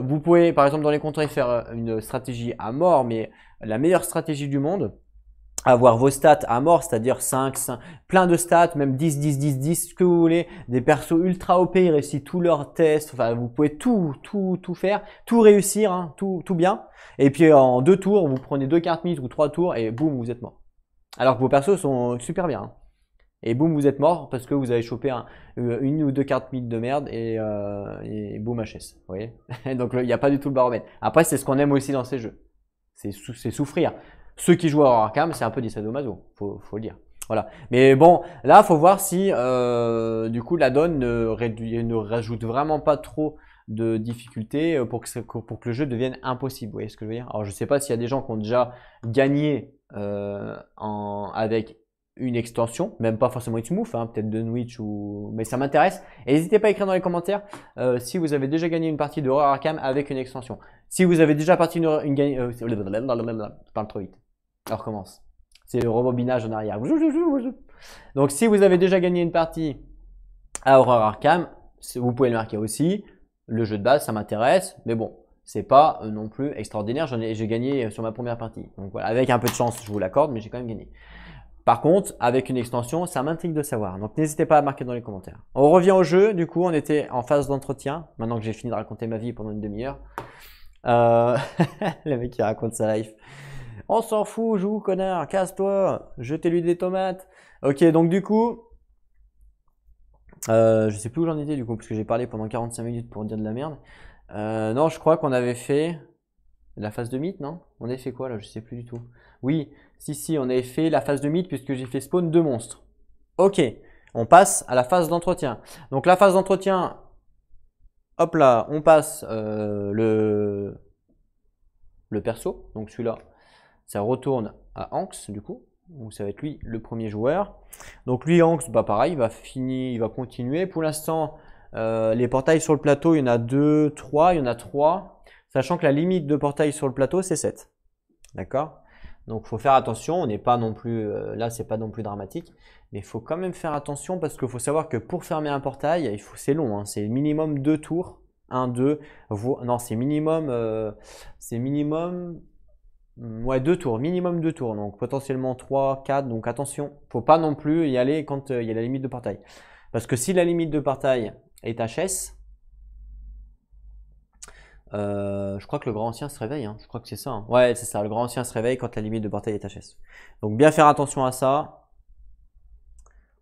vous pouvez, par exemple, dans les contrées, faire une stratégie à mort, mais la meilleure stratégie du monde, avoir vos stats à mort, c'est-à-dire 5, plein de stats, même 10, 10, 10, 10, ce que vous voulez, des persos ultra OP, ils réussissent tous leurs tests, enfin vous pouvez tout faire, tout réussir, hein, tout bien. Et puis en 2 tours, vous prenez 2 cartes mythes ou 3 tours et boum, vous êtes mort. Alors que vos persos sont super bien. Hein. Et boum, vous êtes mort parce que vous avez chopé une ou 2 cartes mythes de merde et boum HS. Vous voyez? Donc il n'y a pas du tout le baromètre. Après, c'est ce qu'on aime aussi dans ces jeux. C'est souffrir. Ceux qui jouent à Arkham, c'est un peu des sadomaso, faut le dire. Voilà. Mais bon, là, faut voir si du coup la donne ne rajoute vraiment pas trop de difficulté pour que le jeu devienne impossible. Vous voyez ce que je veux dire? Alors je sais pas s'il y a des gens qui ont déjà gagné avec une extension, même pas forcément Xmoof, hein, peut-être de Nwitch mais ça m'intéresse. Et n'hésitez pas à écrire dans les commentaires si vous avez déjà gagné une partie de Horror Arkham avec une extension. Si vous avez déjà parti je parle trop vite. On recommence. C'est le rebobinage en arrière. Donc si vous avez déjà gagné une partie à Horror Arkham, vous pouvez le marquer aussi. Le jeu de base, ça m'intéresse, mais bon, c'est pas non plus extraordinaire. J'ai gagné sur ma première partie. Donc voilà, avec un peu de chance, je vous l'accorde, mais j'ai quand même gagné. Par contre, avec une extension, ça m'intrigue de savoir. Donc n'hésitez pas à marquer dans les commentaires. On revient au jeu. Du coup, on était en phase d'entretien. Maintenant que j'ai fini de raconter ma vie pendant une demi-heure. Le mec qui raconte sa life. On s'en fout, joue, connard, casse-toi, jetez-lui des tomates. Ok, donc du coup, je sais plus où j'en étais du coup, parce que j'ai parlé pendant 45 minutes pour dire de la merde. Non, je crois qu'on avait fait la phase de mythe, non? On avait fait quoi là? Je sais plus du tout. Oui, si, on avait fait la phase de mythe puisque j'ai fait spawn 2 monstres. Ok, on passe à la phase d'entretien. Donc la phase d'entretien, hop là, on passe le perso, donc celui-là. Ça retourne à Anx du coup, donc ça va être lui le premier joueur. Donc lui Anx, bah pareil, il va continuer. Pour l'instant, les portails sur le plateau, il y en a 2, 3, il y en a 3, sachant que la limite de portails sur le plateau c'est 7. D'accord? Donc il faut faire attention, on n'est pas non plus, là c'est pas non plus dramatique, mais il faut quand même faire attention parce qu'il faut savoir que pour fermer un portail, c'est long, hein, c'est minimum 2 tours, 1, 2, non c'est minimum, ouais, 2 tours, minimum 2 tours, donc potentiellement 3, 4, donc attention, faut pas non plus y aller quand il y a la limite de portail. Parce que si la limite de portail est HS, je crois que le grand ancien se réveille, hein. Je crois que c'est ça, hein. Ouais, c'est ça, le grand ancien se réveille quand la limite de portail est HS. Donc bien faire attention à ça.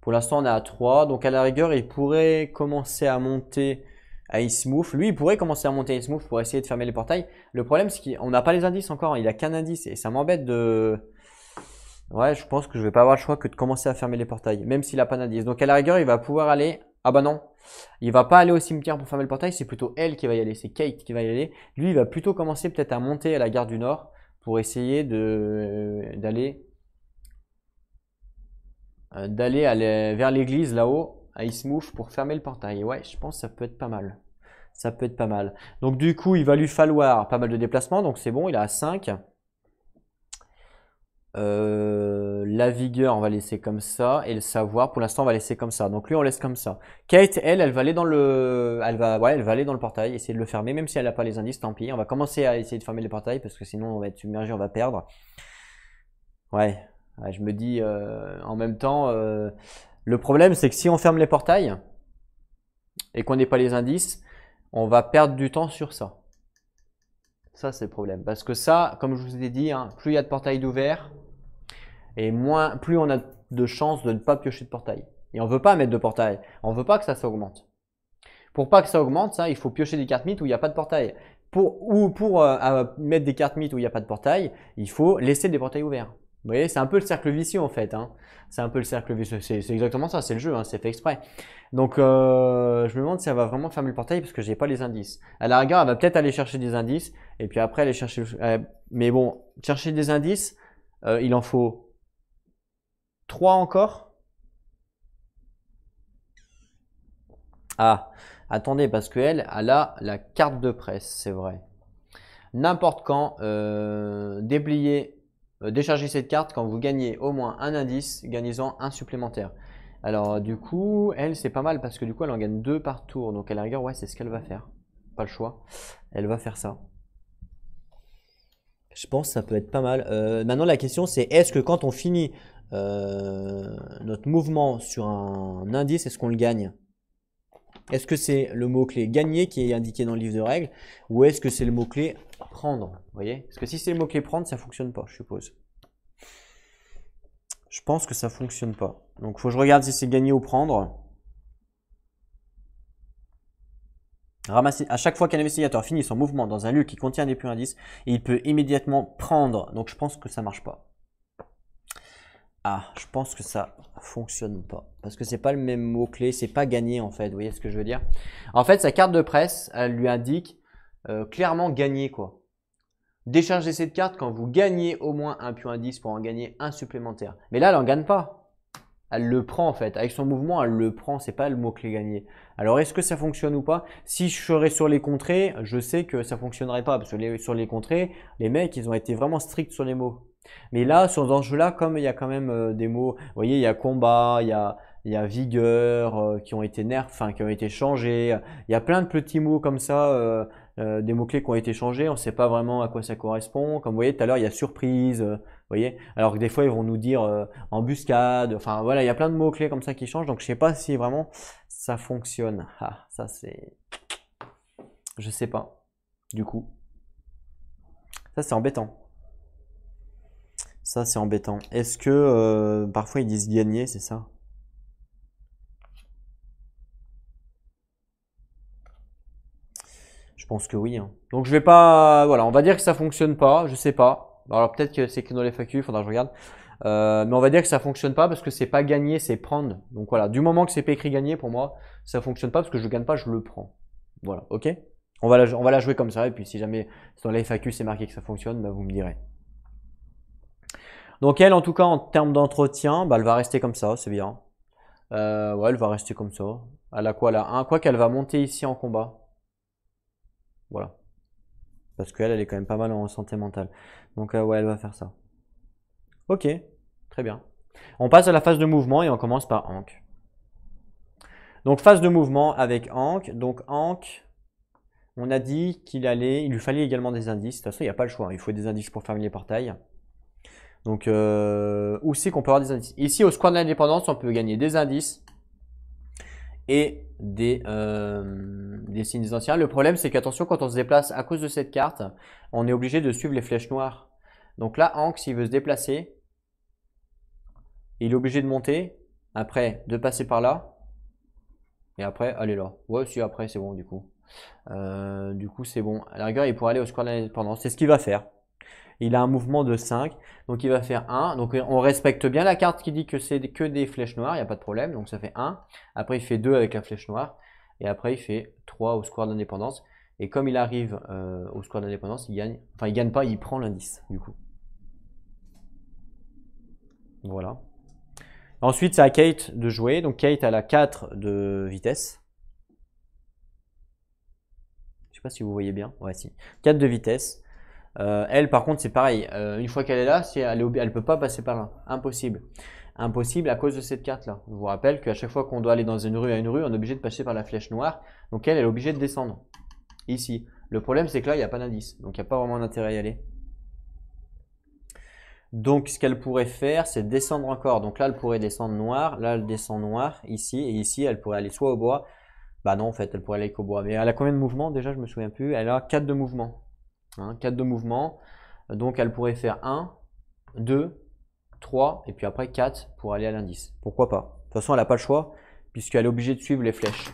Pour l'instant on est à 3, donc à la rigueur il pourrait commencer à monter à Xmoof. Lui, il pourrait commencer à monter à Xmoof pour essayer de fermer les portails. Le problème, c'est qu'on n'a pas les indices encore. Il a qu'un indice et ça m'embête de... Ouais, je pense que je vais pas avoir le choix que de commencer à fermer les portails, même s'il n'a pas d'indice. Donc à la rigueur, il va pouvoir aller... Ah bah non, il va pas aller au cimetière pour fermer le portail, c'est plutôt elle qui va y aller. C'est Kate qui va y aller. Lui, il va plutôt commencer peut-être à monter à la gare du Nord pour essayer d'aller vers l'église là-haut. À Xmoof pour fermer le portail. Ouais, je pense que ça peut être pas mal. Ça peut être pas mal. Donc du coup, il va lui falloir pas mal de déplacements. Donc c'est bon, il a 5. La vigueur, on va laisser comme ça. Et le savoir, pour l'instant, on va laisser comme ça. Donc lui, on laisse comme ça. Kate, elle va aller dans le... Elle va aller dans le portail, essayer de le fermer. Même si elle n'a pas les indices, tant pis. On va commencer à essayer de fermer les portails parce que sinon, on va être submergé, on va perdre. Ouais, je me dis en même temps... Le problème, c'est que si on ferme les portails et qu'on n'ait pas les indices, on va perdre du temps sur ça. Ça, c'est le problème. Parce que ça, comme je vous ai dit, hein, plus il y a de portails d'ouvert et plus on a de chances de ne pas piocher de portail. Et on ne veut pas mettre de portail. On ne veut pas que ça augmente. Pour pas que ça augmente, ça, il faut piocher des cartes mythes où il n'y a pas de portail. Pour mettre des cartes mythes où il n'y a pas de portail, il faut laisser des portails ouverts. Vous voyez, c'est un peu le cercle vicieux en fait, hein. C'est un peu le cercle vicieux, c'est exactement ça, c'est le jeu, hein, c'est fait exprès. Donc je me demande si elle va vraiment fermer le portail parce que j'ai pas les indices. À la rigueur, elle va peut-être aller chercher des indices et puis après aller chercher... mais bon, chercher des indices, il en faut 3 encore. Ah, attendez, parce qu'elle a la carte de presse, c'est vrai. N'importe quand, déchargez cette carte quand vous gagnez au moins un indice, gagnez-en un supplémentaire. Alors du coup, elle c'est pas mal parce que du coup elle en gagne 2 par tour. Donc à la rigueur, ouais, c'est ce qu'elle va faire. Pas le choix. Elle va faire ça. Je pense que ça peut être pas mal. Maintenant la question c'est est-ce que quand on finit notre mouvement sur un indice, est-ce qu'on le gagne? Est-ce que c'est le mot-clé gagner qui est indiqué dans le livre de règles ou est-ce que c'est le mot-clé prendre? Vous voyez? Parce que si c'est le mot-clé prendre, ça ne fonctionne pas, je suppose. Je pense que ça ne fonctionne pas. Donc, il faut que je regarde si c'est gagner ou prendre. Ramasser. À chaque fois qu'un investigateur finit son mouvement dans un lieu qui contient des puits indices, il peut immédiatement prendre. Donc, je pense que ça ne marche pas. Ah, je pense que ça... fonctionne pas. Parce que c'est pas le même mot-clé, c'est pas gagné en fait. Vous voyez ce que je veux dire? En fait, sa carte de presse, elle lui indique clairement gagner quoi. Déchargez cette carte quand vous gagnez au moins un pion indice pour en gagner un supplémentaire. Mais là, elle en gagne pas. Elle le prend en fait. Avec son mouvement, elle le prend. C'est pas le mot-clé gagné. Alors, est-ce que ça fonctionne ou pas? Si je serais sur les contrées, je sais que ça fonctionnerait pas. Parce que sur les contrées, les mecs, ils ont été vraiment stricts sur les mots. Mais là, dans ce jeu-là, comme il y a quand même des mots, vous voyez, il y a combat, il y a vigueur qui ont été enfin qui ont été changés. Il y a plein de petits mots comme ça, des mots-clés qui ont été changés. On ne sait pas vraiment à quoi ça correspond. Comme vous voyez tout à l'heure, il y a surprise, vous voyez. Alors que des fois, ils vont nous dire embuscade. Enfin voilà, il y a plein de mots-clés comme ça qui changent. Donc je sais pas si vraiment ça fonctionne. Ah, ça c'est, je sais pas. Du coup, ça c'est embêtant. Ça, c'est embêtant. Est-ce que parfois ils disent gagner, c'est ça? Je pense que oui, hein. Donc je vais pas. Voilà, on va dire que ça fonctionne pas. Je sais pas. Alors peut-être que c'est écrit dans les FAQ, faudra que je regarde. Mais on va dire que ça fonctionne pas parce que c'est pas gagner, c'est prendre. Donc voilà, du moment que c'est pas écrit gagner, pour moi, ça fonctionne pas parce que je gagne pas, je le prends. Voilà, ok? On va la jouer comme ça. Et puis si jamais dans les FAQ c'est marqué que ça fonctionne, bah, vous me direz. Donc elle, en tout cas, en termes d'entretien, bah, elle va rester comme ça, c'est bien. Ouais, elle va rester comme ça. Elle a quoi là? Un, quoi qu'elle va monter ici en combat. Voilà. Parce qu'elle, elle est quand même pas mal en santé mentale. Donc ouais, elle va faire ça. Ok, très bien. On passe à la phase de mouvement et on commence par Ankh. Donc phase de mouvement avec Ankh. Donc Ankh, on a dit il lui fallait également des indices. De toute façon, il n'y a pas le choix. Il faut des indices pour fermer les portails. Donc, où c'est qu'on peut avoir des indices? Ici, au square de l'indépendance, on peut gagner des indices et des signes anciens. Le problème, c'est qu'attention, quand on se déplace à cause de cette carte, on est obligé de suivre les flèches noires. Donc là, Ankh, s'il veut se déplacer, il est obligé de monter, après de passer par là, et après aller là. Ouais, si après, c'est bon, du coup. C'est bon. À la rigueur, il pourrait aller au square de l'indépendance. C'est ce qu'il va faire. Il a un mouvement de 5, donc il va faire 1. Donc on respecte bien la carte qui dit que c'est que des flèches noires, il n'y a pas de problème. Donc ça fait 1. Après il fait 2 avec la flèche noire. Et après il fait 3 au square d'indépendance. Et comme il arrive au square d'indépendance, il gagne. Enfin il gagne pas, il prend l'indice du coup. Voilà. Ensuite c'est à Kate de jouer. Donc Kate elle a 4 de vitesse. Je sais pas si vous voyez bien. Ouais si. 4 de vitesse. Elle, par contre, c'est pareil. Une fois qu'elle est là, elle peut pas passer par là. Impossible. Impossible à cause de cette carte-là. Je vous rappelle qu'à chaque fois qu'on doit aller dans une rue à une rue, on est obligé de passer par la flèche noire. Donc elle est obligée de descendre. Ici. Le problème, c'est que là, il n'y a pas d'indice. Donc il n'y a pas vraiment d'intérêt à y aller. Donc ce qu'elle pourrait faire, c'est descendre encore. Donc là, elle pourrait descendre noir. Là, elle descend noir. Ici. Et ici, elle pourrait aller soit au bois. Bah non, en fait, elle pourrait aller qu'au bois. Mais elle a combien de mouvements déjà? Je me souviens plus. Elle a 4 de mouvements. 4 de mouvement, donc elle pourrait faire 1, 2, 3 et puis après 4 pour aller à l'indice. Pourquoi pas? De toute façon, elle n'a pas le choix puisqu'elle est obligée de suivre les flèches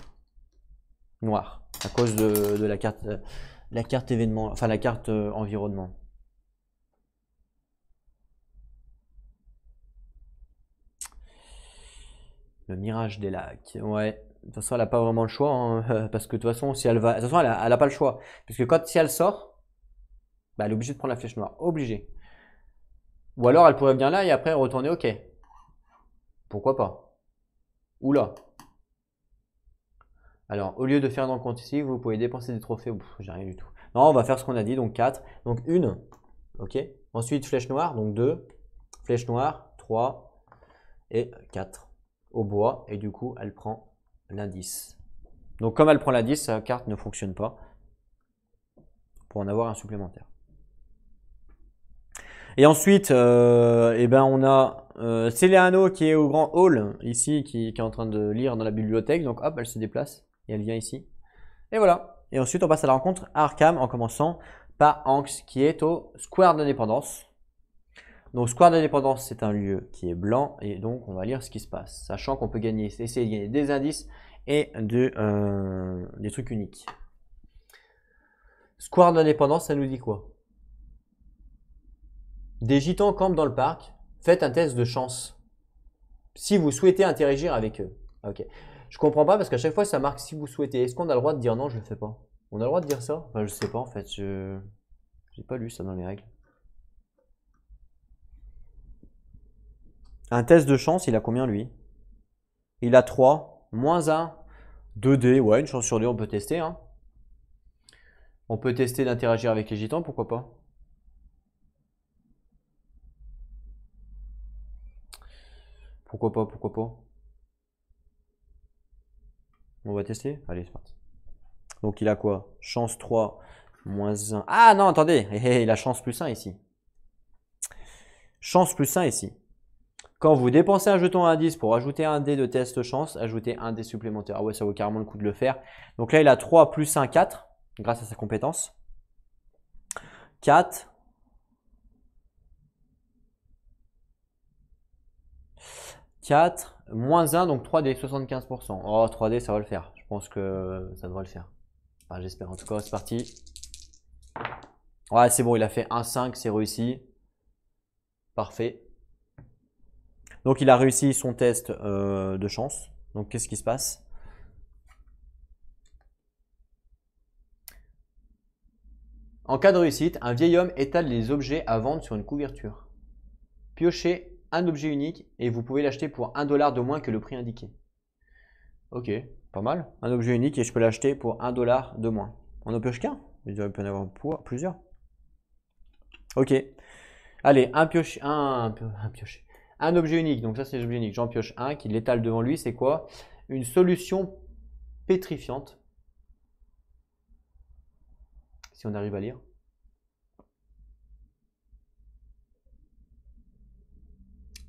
noires à cause de la carte événement, enfin la carte environnement. Le mirage des lacs, ouais. De toute façon, elle n'a pas vraiment le choix hein, parce que de toute façon, si elle va, de toute façon, elle a pas le choix puisque si elle sort, bah, elle est obligée de prendre la flèche noire, obligée. Ou alors elle pourrait bien là et après retourner OK. Pourquoi pas? Ou là. Alors, au lieu de faire dans le compte ici, vous pouvez dépenser des trophées. J'ai rien du tout. Non, on va faire ce qu'on a dit, donc 4. Donc 1, ok. Ensuite, flèche noire, donc 2. Flèche noire, 3 et 4 au bois. Et du coup, elle prend l'indice. Donc comme elle prend l'indice, sa carte ne fonctionne pas pour en avoir un supplémentaire. Et ensuite, on a Céléano qui est au grand hall, ici, qui est en train de lire dans la bibliothèque. Donc hop, elle se déplace et elle vient ici. Et voilà. Et ensuite, on passe à la rencontre à Arkham en commençant par Anx qui est au Square d'Indépendance. Donc Square d'Indépendance, c'est un lieu qui est blanc et donc on va lire ce qui se passe. Sachant qu'on peut essayer de gagner des indices et des trucs uniques. Square d'Indépendance, ça nous dit quoi? Des gitans campent dans le parc. Faites un test de chance. Si vous souhaitez interagir avec eux. Ok. Je comprends pas parce qu'à chaque fois ça marque si vous souhaitez. Est-ce qu'on a le droit de dire non, je le fais pas? On a le droit de dire ça? Enfin, je sais pas en fait. Je j'ai pas lu ça dans les règles. Un test de chance, il a combien lui? Il a 3, moins 1, 2D. Ouais, une chance sur 2, on peut tester. Hein. On peut tester d'interagir avec les gitans, pourquoi pas? Pourquoi pas, pourquoi pas? On va tester? Allez, c'est parti. Donc il a quoi? Chance 3, moins 1. Ah non, attendez, il a chance plus 1 ici. Chance plus 1 ici. Quand vous dépensez un jeton à indice pour ajouter un dé de test chance, ajoutez un dé supplémentaire. Ah ouais, ça vaut carrément le coup de le faire. Donc là, il a 3 plus 1, 4, grâce à sa compétence. 4. 4, moins 1, donc 3D, 75%. Oh, 3D, ça va le faire. Je pense que ça devrait le faire. Enfin, j'espère. En tout cas, c'est parti. Ouais, c'est bon, il a fait 1, 5, c'est réussi. Parfait. Donc, il a réussi son test de chance. Donc, qu'est-ce qui se passe? En cas de réussite, un vieil homme étale les objets à vendre sur une couverture. Piochez un objet unique et vous pouvez l'acheter pour 1 dollar de moins que le prix indiqué. Ok, pas mal. Un objet unique et je peux l'acheter pour 1 dollar de moins. On n'en pioche qu'un? Il peut y en avoir plusieurs. Ok. Allez, un pioche, un pioche. Un objet unique, donc ça c'est l'objet unique. J'en pioche un qui l'étale devant lui, c'est quoi? Une solution pétrifiante. Si on arrive à lire.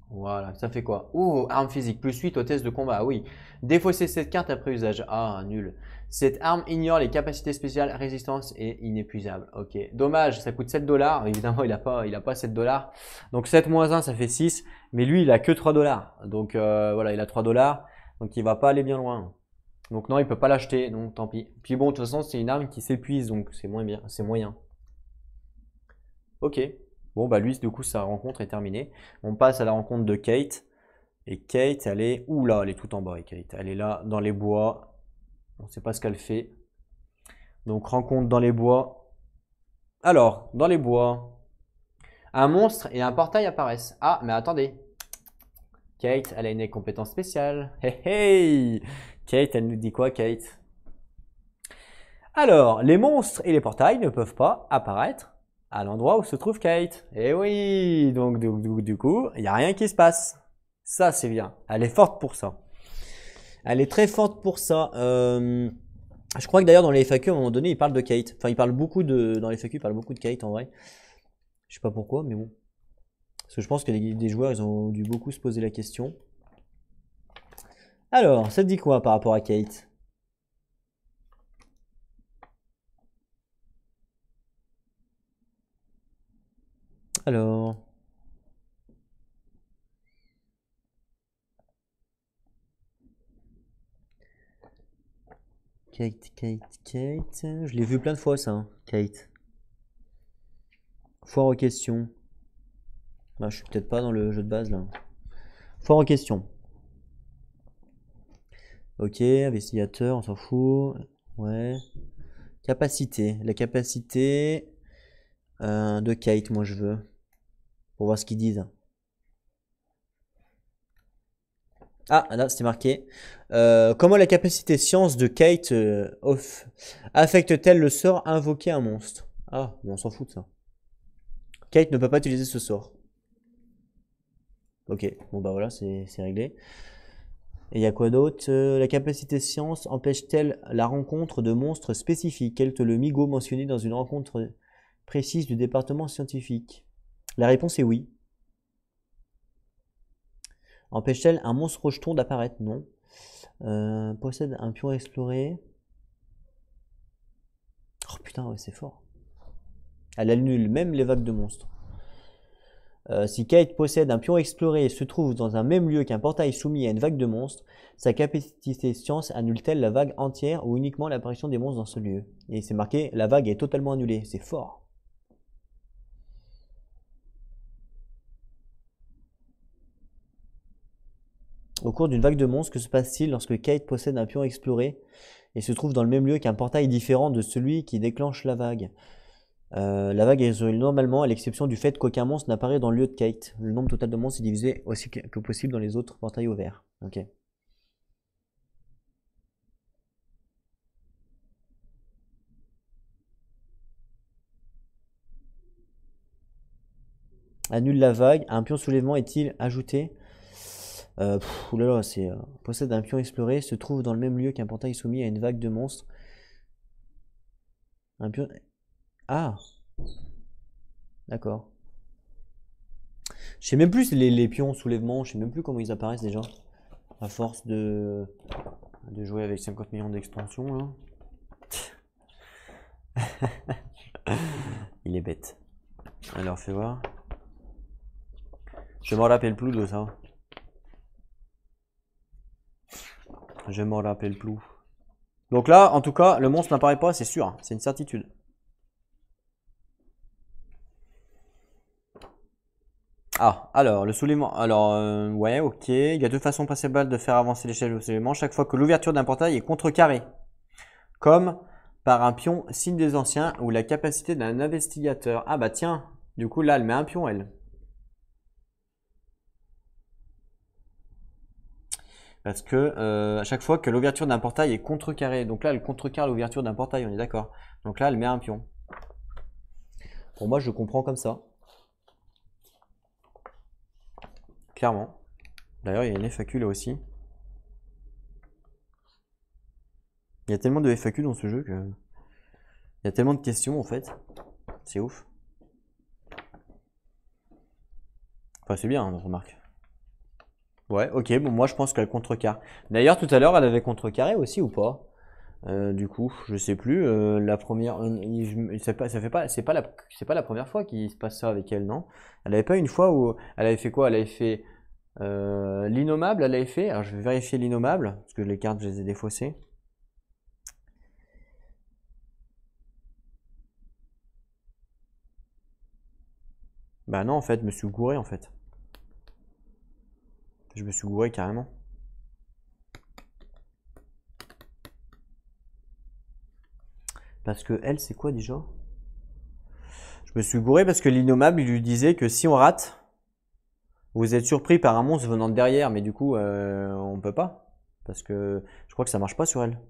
Voilà, ça fait quoi? Oh, arme physique, plus 8 au test de combat, ah oui. Défausser cette carte après usage. Ah, nul. Cette arme ignore les capacités spéciales, résistance et inépuisable. Ok. Dommage, ça coûte 7 dollars. Évidemment, il a pas 7 dollars. Donc 7 moins 1, ça fait 6. Mais lui, il a que 3 dollars. Donc voilà, il a 3 dollars. Donc il va pas aller bien loin. Donc non, il peut pas l'acheter. Donc tant pis. Puis bon, de toute façon, c'est une arme qui s'épuise. Donc c'est moins bien. C'est moyen. Ok. Bon, bah lui, du coup, sa rencontre est terminée. On passe à la rencontre de Kate. Et Kate, elle est... Ouh là, elle est tout en bas, Kate. Elle est là, dans les bois. On ne sait pas ce qu'elle fait. Donc, rencontre dans les bois. Alors, dans les bois, un monstre et un portail apparaissent. Ah, mais attendez. Kate, elle a une compétence spéciale. Hey, hey! Kate, elle nous dit quoi, Kate? Alors, les monstres et les portails ne peuvent pas apparaître à l'endroit où se trouve Kate. Eh oui! Donc, du coup, il n'y a rien qui se passe. Ça, c'est bien. Elle est forte pour ça. Elle est très forte pour ça. Je crois que d'ailleurs dans les FAQ, à un moment donné, il parle de Kate. Enfin, il parle beaucoup de... Dans les FAQ, il parle beaucoup de Kate en vrai. Je sais pas pourquoi, mais bon. Parce que je pense que les joueurs, ils ont dû beaucoup se poser la question. Alors, ça te dit quoi par rapport à Kate? Alors... Kate. Je l'ai vu plein de fois ça, hein, Kate. Foire aux questions. Ah, je suis peut-être pas dans le jeu de base là. Foire aux questions. Ok, investigateur, on s'en fout. Ouais. Capacité. La capacité de Kate, moi je veux. Pour voir ce qu'ils disent. Ah, là, c'était marqué. Comment la capacité science de Kate affecte-t-elle le sort invoquer un monstre? Ah, bon, on s'en fout de ça. Kate ne peut pas utiliser ce sort. Ok, bon bah voilà, c'est réglé. Et il y a quoi d'autre? La capacité science empêche-t-elle la rencontre de monstres spécifiques, tels que le Migo mentionné dans une rencontre précise du département scientifique? La réponse est oui. Empêche-t-elle un monstre rejeton d'apparaître? Non. Possède un pion exploré. Oh putain, ouais, c'est fort. Elle annule même les vagues de monstres. Si Kate possède un pion exploré et se trouve dans un même lieu qu'un portail soumis à une vague de monstres, sa capacité science annule-t-elle la vague entière ou uniquement l'apparition des monstres dans ce lieu? Et c'est marqué, la vague est totalement annulée. C'est fort. Au cours d'une vague de monstres, que se passe-t-il lorsque Kate possède un pion exploré et se trouve dans le même lieu qu'un portail différent de celui qui déclenche la vague? La vague est résolue normalement, à l'exception du fait qu'aucun monstre n'apparaît dans le lieu de Kate. Le nombre total de monstres est divisé aussi que possible dans les autres portails ouverts. Ok. Annule la vague. Un pion soulèvement est-il ajouté? Oulala, c'est possède un pion exploré, se trouve dans le même lieu qu'un portail soumis à une vague de monstres. Un pion. Ah! D'accord. Je sais même plus les pions soulèvement, je sais même plus comment ils apparaissent déjà. À force de jouer avec 50 millions d'extensions là. Il est bête. Alors fais voir. Je m'en rappelle plus de ça. Je m'en rappelle plus. Donc là, en tout cas, le monstre n'apparaît pas, c'est sûr. Hein, c'est une certitude. Ah, alors, le soulèvement. Alors, ouais, ok. Il y a deux façons principales de faire avancer l'échelle du soulèvement. Chaque fois que l'ouverture d'un portail est contrecarrée. Comme par un pion signe des anciens ou la capacité d'un investigateur. Ah bah tiens, du coup là, elle met un pion, elle. Parce que à chaque fois que l'ouverture d'un portail est contrecarrée. Donc là, elle contrecarre l'ouverture d'un portail, on est d'accord. Donc là, elle met un pion. Pour moi, je comprends comme ça. Clairement. D'ailleurs, il y a une FAQ là aussi. Il y a tellement de FAQ dans ce jeu que... Il y a tellement de questions en fait. C'est ouf. Enfin, c'est bien, on remarque. Ouais, ok, bon, moi je pense qu'elle contrecarre. D'ailleurs, tout à l'heure, elle avait contrecarré aussi ou pas? Du coup, je sais plus. La première, c'est pas la première fois qu'il se passe ça avec elle, non? Elle avait pas une fois où elle avait fait quoi? Elle avait fait l'innommable, elle avait fait. Alors je vais vérifier l'innommable parce que les cartes je les ai défaussées. Bah non, en fait, je me suis gouré en fait. Je me suis gouré carrément. Parce que elle, c'est quoi déjà? Je me suis gouré parce que l'innommable, il lui disait que si on rate, vous êtes surpris par un monstre venant de derrière, mais du coup, on peut pas. Parce que je crois que ça marche pas sur elle.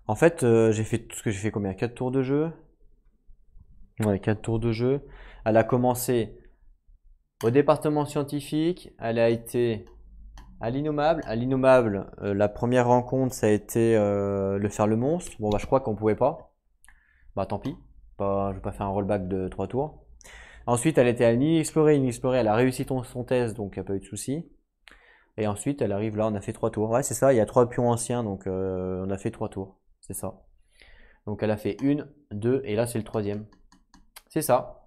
En fait, j'ai fait tout ce que j'ai fait combien? 4 tours de jeu? Ouais, 4 tours de jeu. Elle a commencé au département scientifique, elle a été à l'innommable. À l'innommable, la première rencontre, ça a été le faire le monstre. Bon, bah, je crois qu'on pouvait pas. Bah, tant pis. Pas, je vais pas faire un rollback de 3 tours. Ensuite, elle était à inexplorée. Inexplorée, elle a réussi son test, donc il n'y a pas eu de souci. Et ensuite, elle arrive là, on a fait 3 tours. Ouais, c'est ça, il y a 3 pions anciens, donc on a fait 3 tours. C'est ça. Donc elle a fait 1, 2, et là c'est le troisième. C'est ça.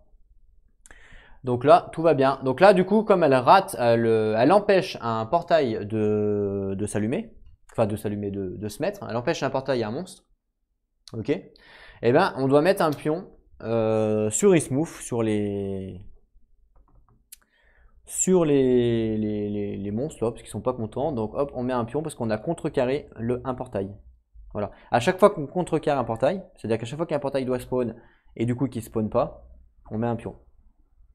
Donc là, tout va bien. Donc là, du coup, comme elle rate, elle empêche un portail de s'allumer. Enfin, de s'allumer, de se mettre. Elle empêche un portail à un monstre. Ok. Eh bien, on doit mettre un pion sur Ismouth, sur les monstres, là, parce qu'ils sont pas contents. Donc hop, on met un pion parce qu'on a contrecarré un portail. Voilà. À chaque fois qu'on contrecarre un portail, c'est-à-dire qu'à chaque fois qu'un portail doit spawn et du coup qu'il spawn pas, on met un pion.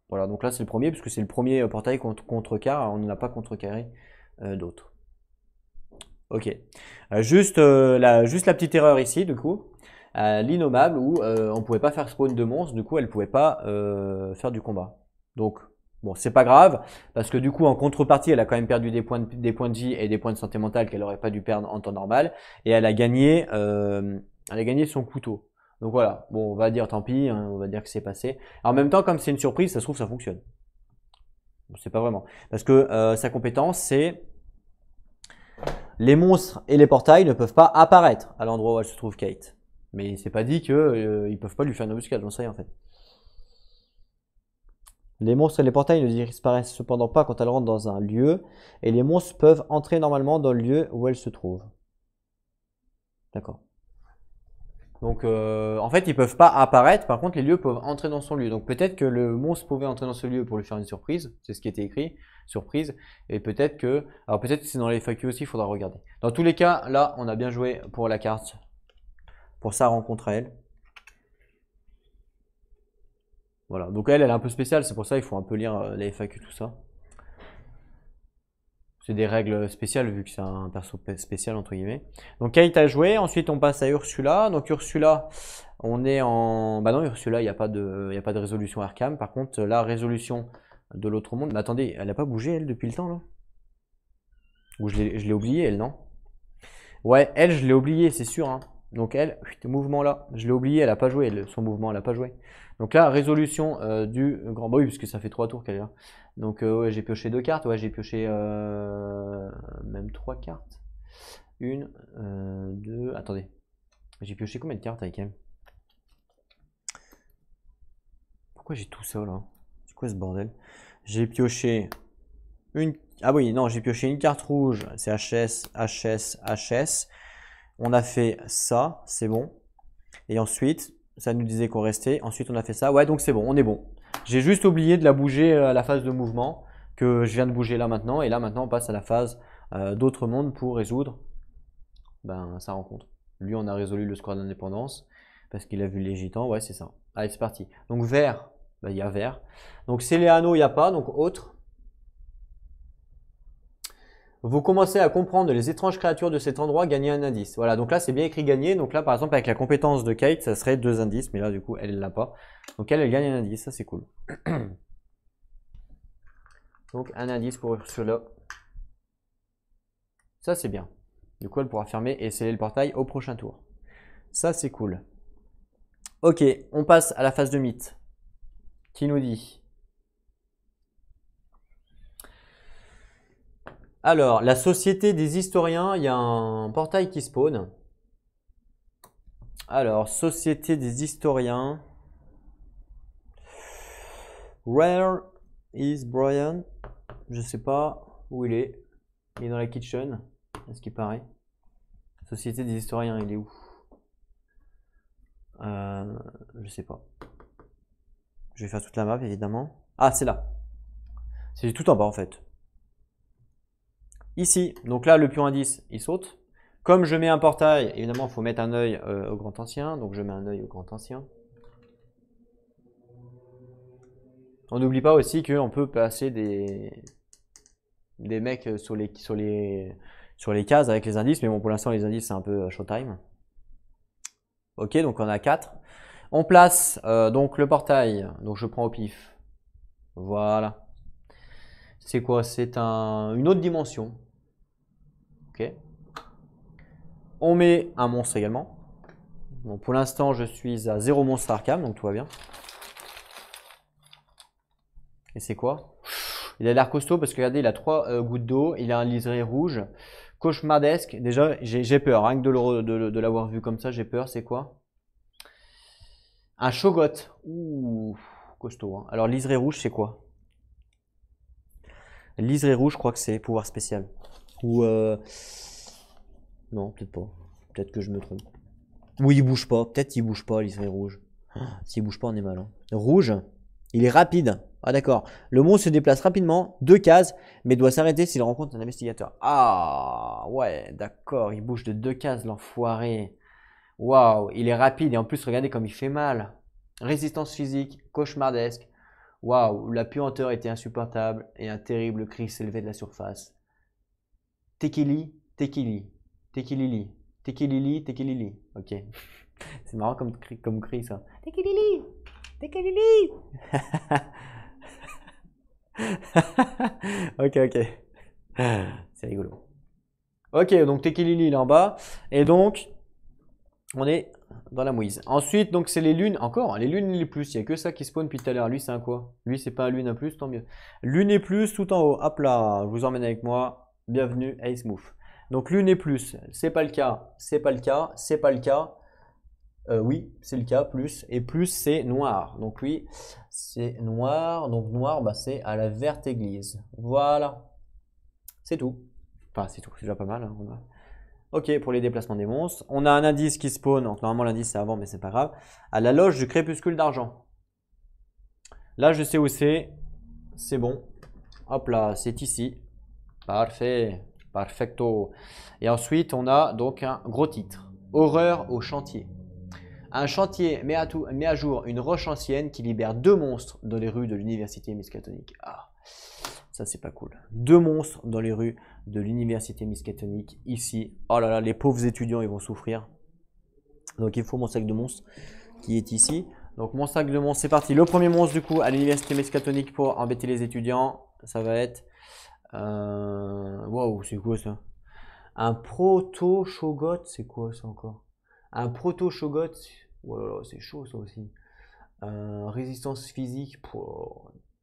Voilà, donc là c'est le premier, puisque c'est le premier portail qu'on contrecarre, on n'a pas contrecarré d'autres. Ok. Juste la petite erreur ici, du coup, l'innommable où on pouvait pas faire spawn de monstres, du coup elle pouvait pas faire du combat. Donc bon, c'est pas grave, parce que du coup en contrepartie elle a quand même perdu des points de vie et des points de santé mentale qu'elle aurait pas dû perdre en temps normal, et elle a gagné son couteau. Donc voilà, bon on va dire tant pis, hein, on va dire que c'est passé. En même temps, comme c'est une surprise, ça se trouve ça fonctionne. Bon, c'est pas vraiment, parce que sa compétence c'est les monstres et les portails ne peuvent pas apparaître à l'endroit où elle se trouve Kate. Mais c'est pas dit que ils peuvent pas lui faire une embuscade, j'en sais rien en fait. Les monstres et les portails ne disparaissent cependant pas quand elles rentrent dans un lieu, et les monstres peuvent entrer normalement dans le lieu où elles se trouvent. D'accord. Donc en fait, ils peuvent pas apparaître. Par contre, les lieux peuvent entrer dans son lieu. Donc peut-être que le monstre pouvait entrer dans ce lieu pour lui faire une surprise. C'est ce qui était écrit, surprise. Et peut-être que, alors peut-être que c'est dans les FAQ aussi, il faudra regarder. Dans tous les cas, là, on a bien joué pour la carte, pour sa rencontre à elle. Voilà. Donc elle est un peu spéciale. C'est pour ça il faut un peu lire les FAQ, tout ça. C'est des règles spéciales vu que c'est un perso spécial entre guillemets. Donc Kate a joué, ensuite on passe à Ursula. Donc Ursula, on est en... Bah non, Ursula, il n'y a pas de résolution Arkham. Par contre, la résolution de l'autre monde... Mais attendez, elle n'a pas bougé elle depuis le temps là? Ou je l'ai oublié elle, non? Ouais, elle je l'ai oublié, c'est sûr. Hein. Donc elle, mouvement là, je l'ai oublié, elle n'a pas joué, son mouvement elle n'a pas joué. Donc là, résolution du grand... Bah oui, parce que ça fait 3 tours qu'elle est là. Donc ouais, j'ai pioché 2 cartes, ouais, j'ai pioché même 3 cartes. 1, 2, attendez. J'ai pioché combien de cartes avec elle? Pourquoi j'ai tout ça là? C'est quoi ce bordel? J'ai pioché une... Ah oui, non, j'ai pioché une carte rouge, c'est HS, HS, HS. On a fait ça, c'est bon. Et ensuite, ça nous disait qu'on restait. Ensuite, on a fait ça. Ouais, donc c'est bon, on est bon. J'ai juste oublié de la bouger à la phase de mouvement que je viens de bouger là maintenant. Et là, maintenant, on passe à la phase d'autres mondes pour résoudre sa rencontre. Lui, on a résolu le score d'indépendance parce qu'il a vu les gitans. Ouais, c'est ça. Allez, c'est parti. Donc, vert, il y a vert. Donc, Céléano, il n'y a pas. Donc, autre. Vous commencez à comprendre les étranges créatures de cet endroit, gagnez un indice. Voilà, donc là c'est bien écrit gagner. Donc là par exemple avec la compétence de Kate, ça serait 2 indices, mais là du coup elle l'a pas. Donc elle gagne un indice, ça c'est cool. Donc un indice pour Ursula. Ça c'est bien. Du coup elle pourra fermer et sceller le portail au prochain tour. Ça c'est cool. Ok, on passe à la phase de mythe. Qui nous dit? Alors, la société des historiens, il y a un portail qui spawn. Alors, société des historiens. Where is Brian? Je sais pas où il est. Il est dans la kitchen, à ce qui paraît. Société des historiens, il est où? Je sais pas. Je vais faire toute la map, évidemment. Ah, c'est là. C'est tout en bas, en fait. Ici, donc là, le pion indice, il saute. Comme je mets un portail, évidemment, il faut mettre un œil au grand ancien. Donc, je mets un œil au grand ancien. On n'oublie pas aussi qu'on peut passer des mecs sur les cases avec les indices. Mais bon, pour l'instant, les indices, c'est un peu showtime. Ok, donc on a 4. On place donc le portail. Donc, je prends au pif. Voilà. C'est quoi? C'est une autre dimension. Ok. On met un monstre également. Bon, pour l'instant, je suis à 0 monstre Arkham, donc tout va bien. Et c'est quoi? Il a l'air costaud parce que regardez, il a 3 gouttes d'eau, il a un liseré rouge. Cauchemardesque. Déjà, j'ai peur. Rien que de l'avoir vu comme ça, j'ai peur. C'est quoi? Un Shogot. Ouh, costaud. Hein. Alors, liseré rouge, c'est quoi? Liseré rouge, je crois que c'est pouvoir spécial. Ou non, peut-être pas. Peut-être que je me trompe. Oui, il bouge pas. Peut-être il bouge pas, liseré rouge. S'il bouge pas, on est mal. Hein. Rouge, il est rapide. Ah d'accord. Le monstre se déplace rapidement, 2 cases, mais doit s'arrêter s'il rencontre un investigateur. Ah ouais, d'accord. Il bouge de 2 cases, l'enfoiré. Waouh, il est rapide et en plus, regardez comme il fait mal. Résistance physique, cauchemardesque. Waouh, la puanteur était insupportable et un terrible cri s'élevait de la surface. Tekili, Tekili, Tekilili, Tekilili, Tekilili. Ok. C'est marrant comme cri ça. Tekilili, Tekilili. Ok, ok. C'est rigolo. Ok, donc Tekilili il est en bas. Et donc, on est dans la mouise. Ensuite, donc c'est les lunes. Encore, les lunes et les plus. Il n'y a que ça qui spawn depuis tout à l'heure. Lui, c'est un quoi? Lui, c'est pas un lune à plus, tant mieux. Lune et plus tout en haut. Hop là, je vous emmène avec moi. Bienvenue à Smooth. Donc lune et plus, c'est pas le cas, c'est pas le cas, c'est pas le cas. Oui, c'est le cas, plus. Et plus, c'est noir. Donc oui, c'est noir. Donc noir, bah, c'est à la verte église. Voilà. C'est tout. Enfin, c'est tout. C'est déjà pas mal. Hein, Ok, pour les déplacements des monstres. On a un indice qui spawn, donc normalement l'indice c'est avant, mais c'est pas grave. À la loge du crépuscule d'argent. Là, je sais où c'est. C'est bon. Hop là, c'est ici. Parfait. Perfecto. Et ensuite, on a donc un gros titre. Horreur au chantier. Un chantier met à jour une roche ancienne qui libère 2 monstres dans les rues de l'université Miskatonic. Ah, ça c'est pas cool. 2 monstres dans les rues de l'université Miskatonic ici. Oh là là, les pauvres étudiants ils vont souffrir. Donc il faut mon sac de monstres qui est ici. Donc mon sac de monstres, c'est parti. Le premier monstre du coup à l'université Miskatonic pour embêter les étudiants, ça va être... Waouh, c'est quoi ça? Un proto-shogot, c'est quoi ça encore? Un proto-shogot, oh là là, c'est chaud ça aussi. Résistance physique,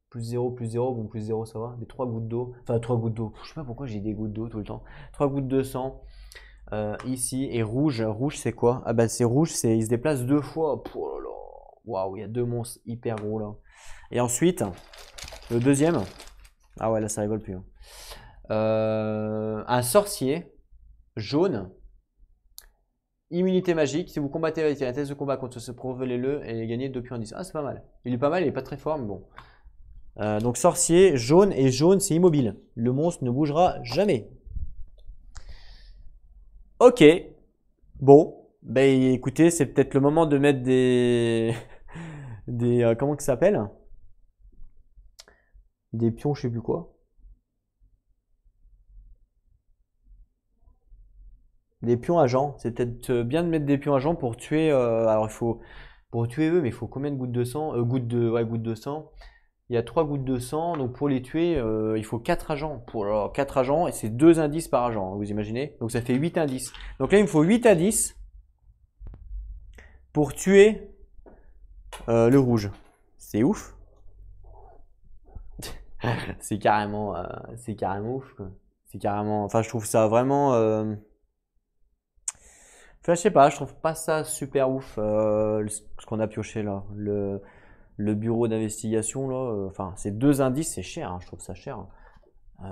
plus 0, plus 0, bon plus 0 ça va. Des 3 gouttes d'eau, enfin 3 gouttes d'eau, je sais pas pourquoi j'ai des gouttes d'eau tout le temps. 3 gouttes de sang, ici, et rouge, rouge c'est quoi? Ah bah c'est rouge, il se déplace 2 fois, oh là là, waouh, il y a 2 monstres hyper gros là. Et ensuite, le deuxième, ah ouais là ça rigole plus. Hein. Un sorcier jaune, immunité magique. Si vous combattez avec un test de combat contre ce provelez-le et gagnez 2 pions en 10. Ah, c'est pas mal. Il est pas mal, il est pas très fort, mais bon. Donc sorcier, jaune, et jaune c'est immobile. Le monstre ne bougera jamais. Ok. Bon. Ben écoutez, c'est peut-être le moment de mettre des. des. Comment que ça s'appelle? Des pions, je sais plus quoi. Des pions agents. C'est peut-être bien de mettre des pions agents pour tuer. Alors il faut. Pour tuer eux, mais il faut combien de gouttes de sang? Gouttes de sang. Il y a 3 gouttes de sang, donc pour les tuer, il faut 4 agents. Pour 4 agents, et c'est 2 indices par agent, vous imaginez? Donc ça fait 8 indices. Donc là, il me faut 8 indices pour tuer le rouge. C'est ouf. C'est carrément ouf, quoi. C'est carrément. Enfin, je trouve ça vraiment. Enfin, je sais pas, je trouve pas ça super ouf ce qu'on a pioché là. Le bureau d'investigation là. Enfin, c'est 2 indices, c'est cher, hein, je trouve ça cher.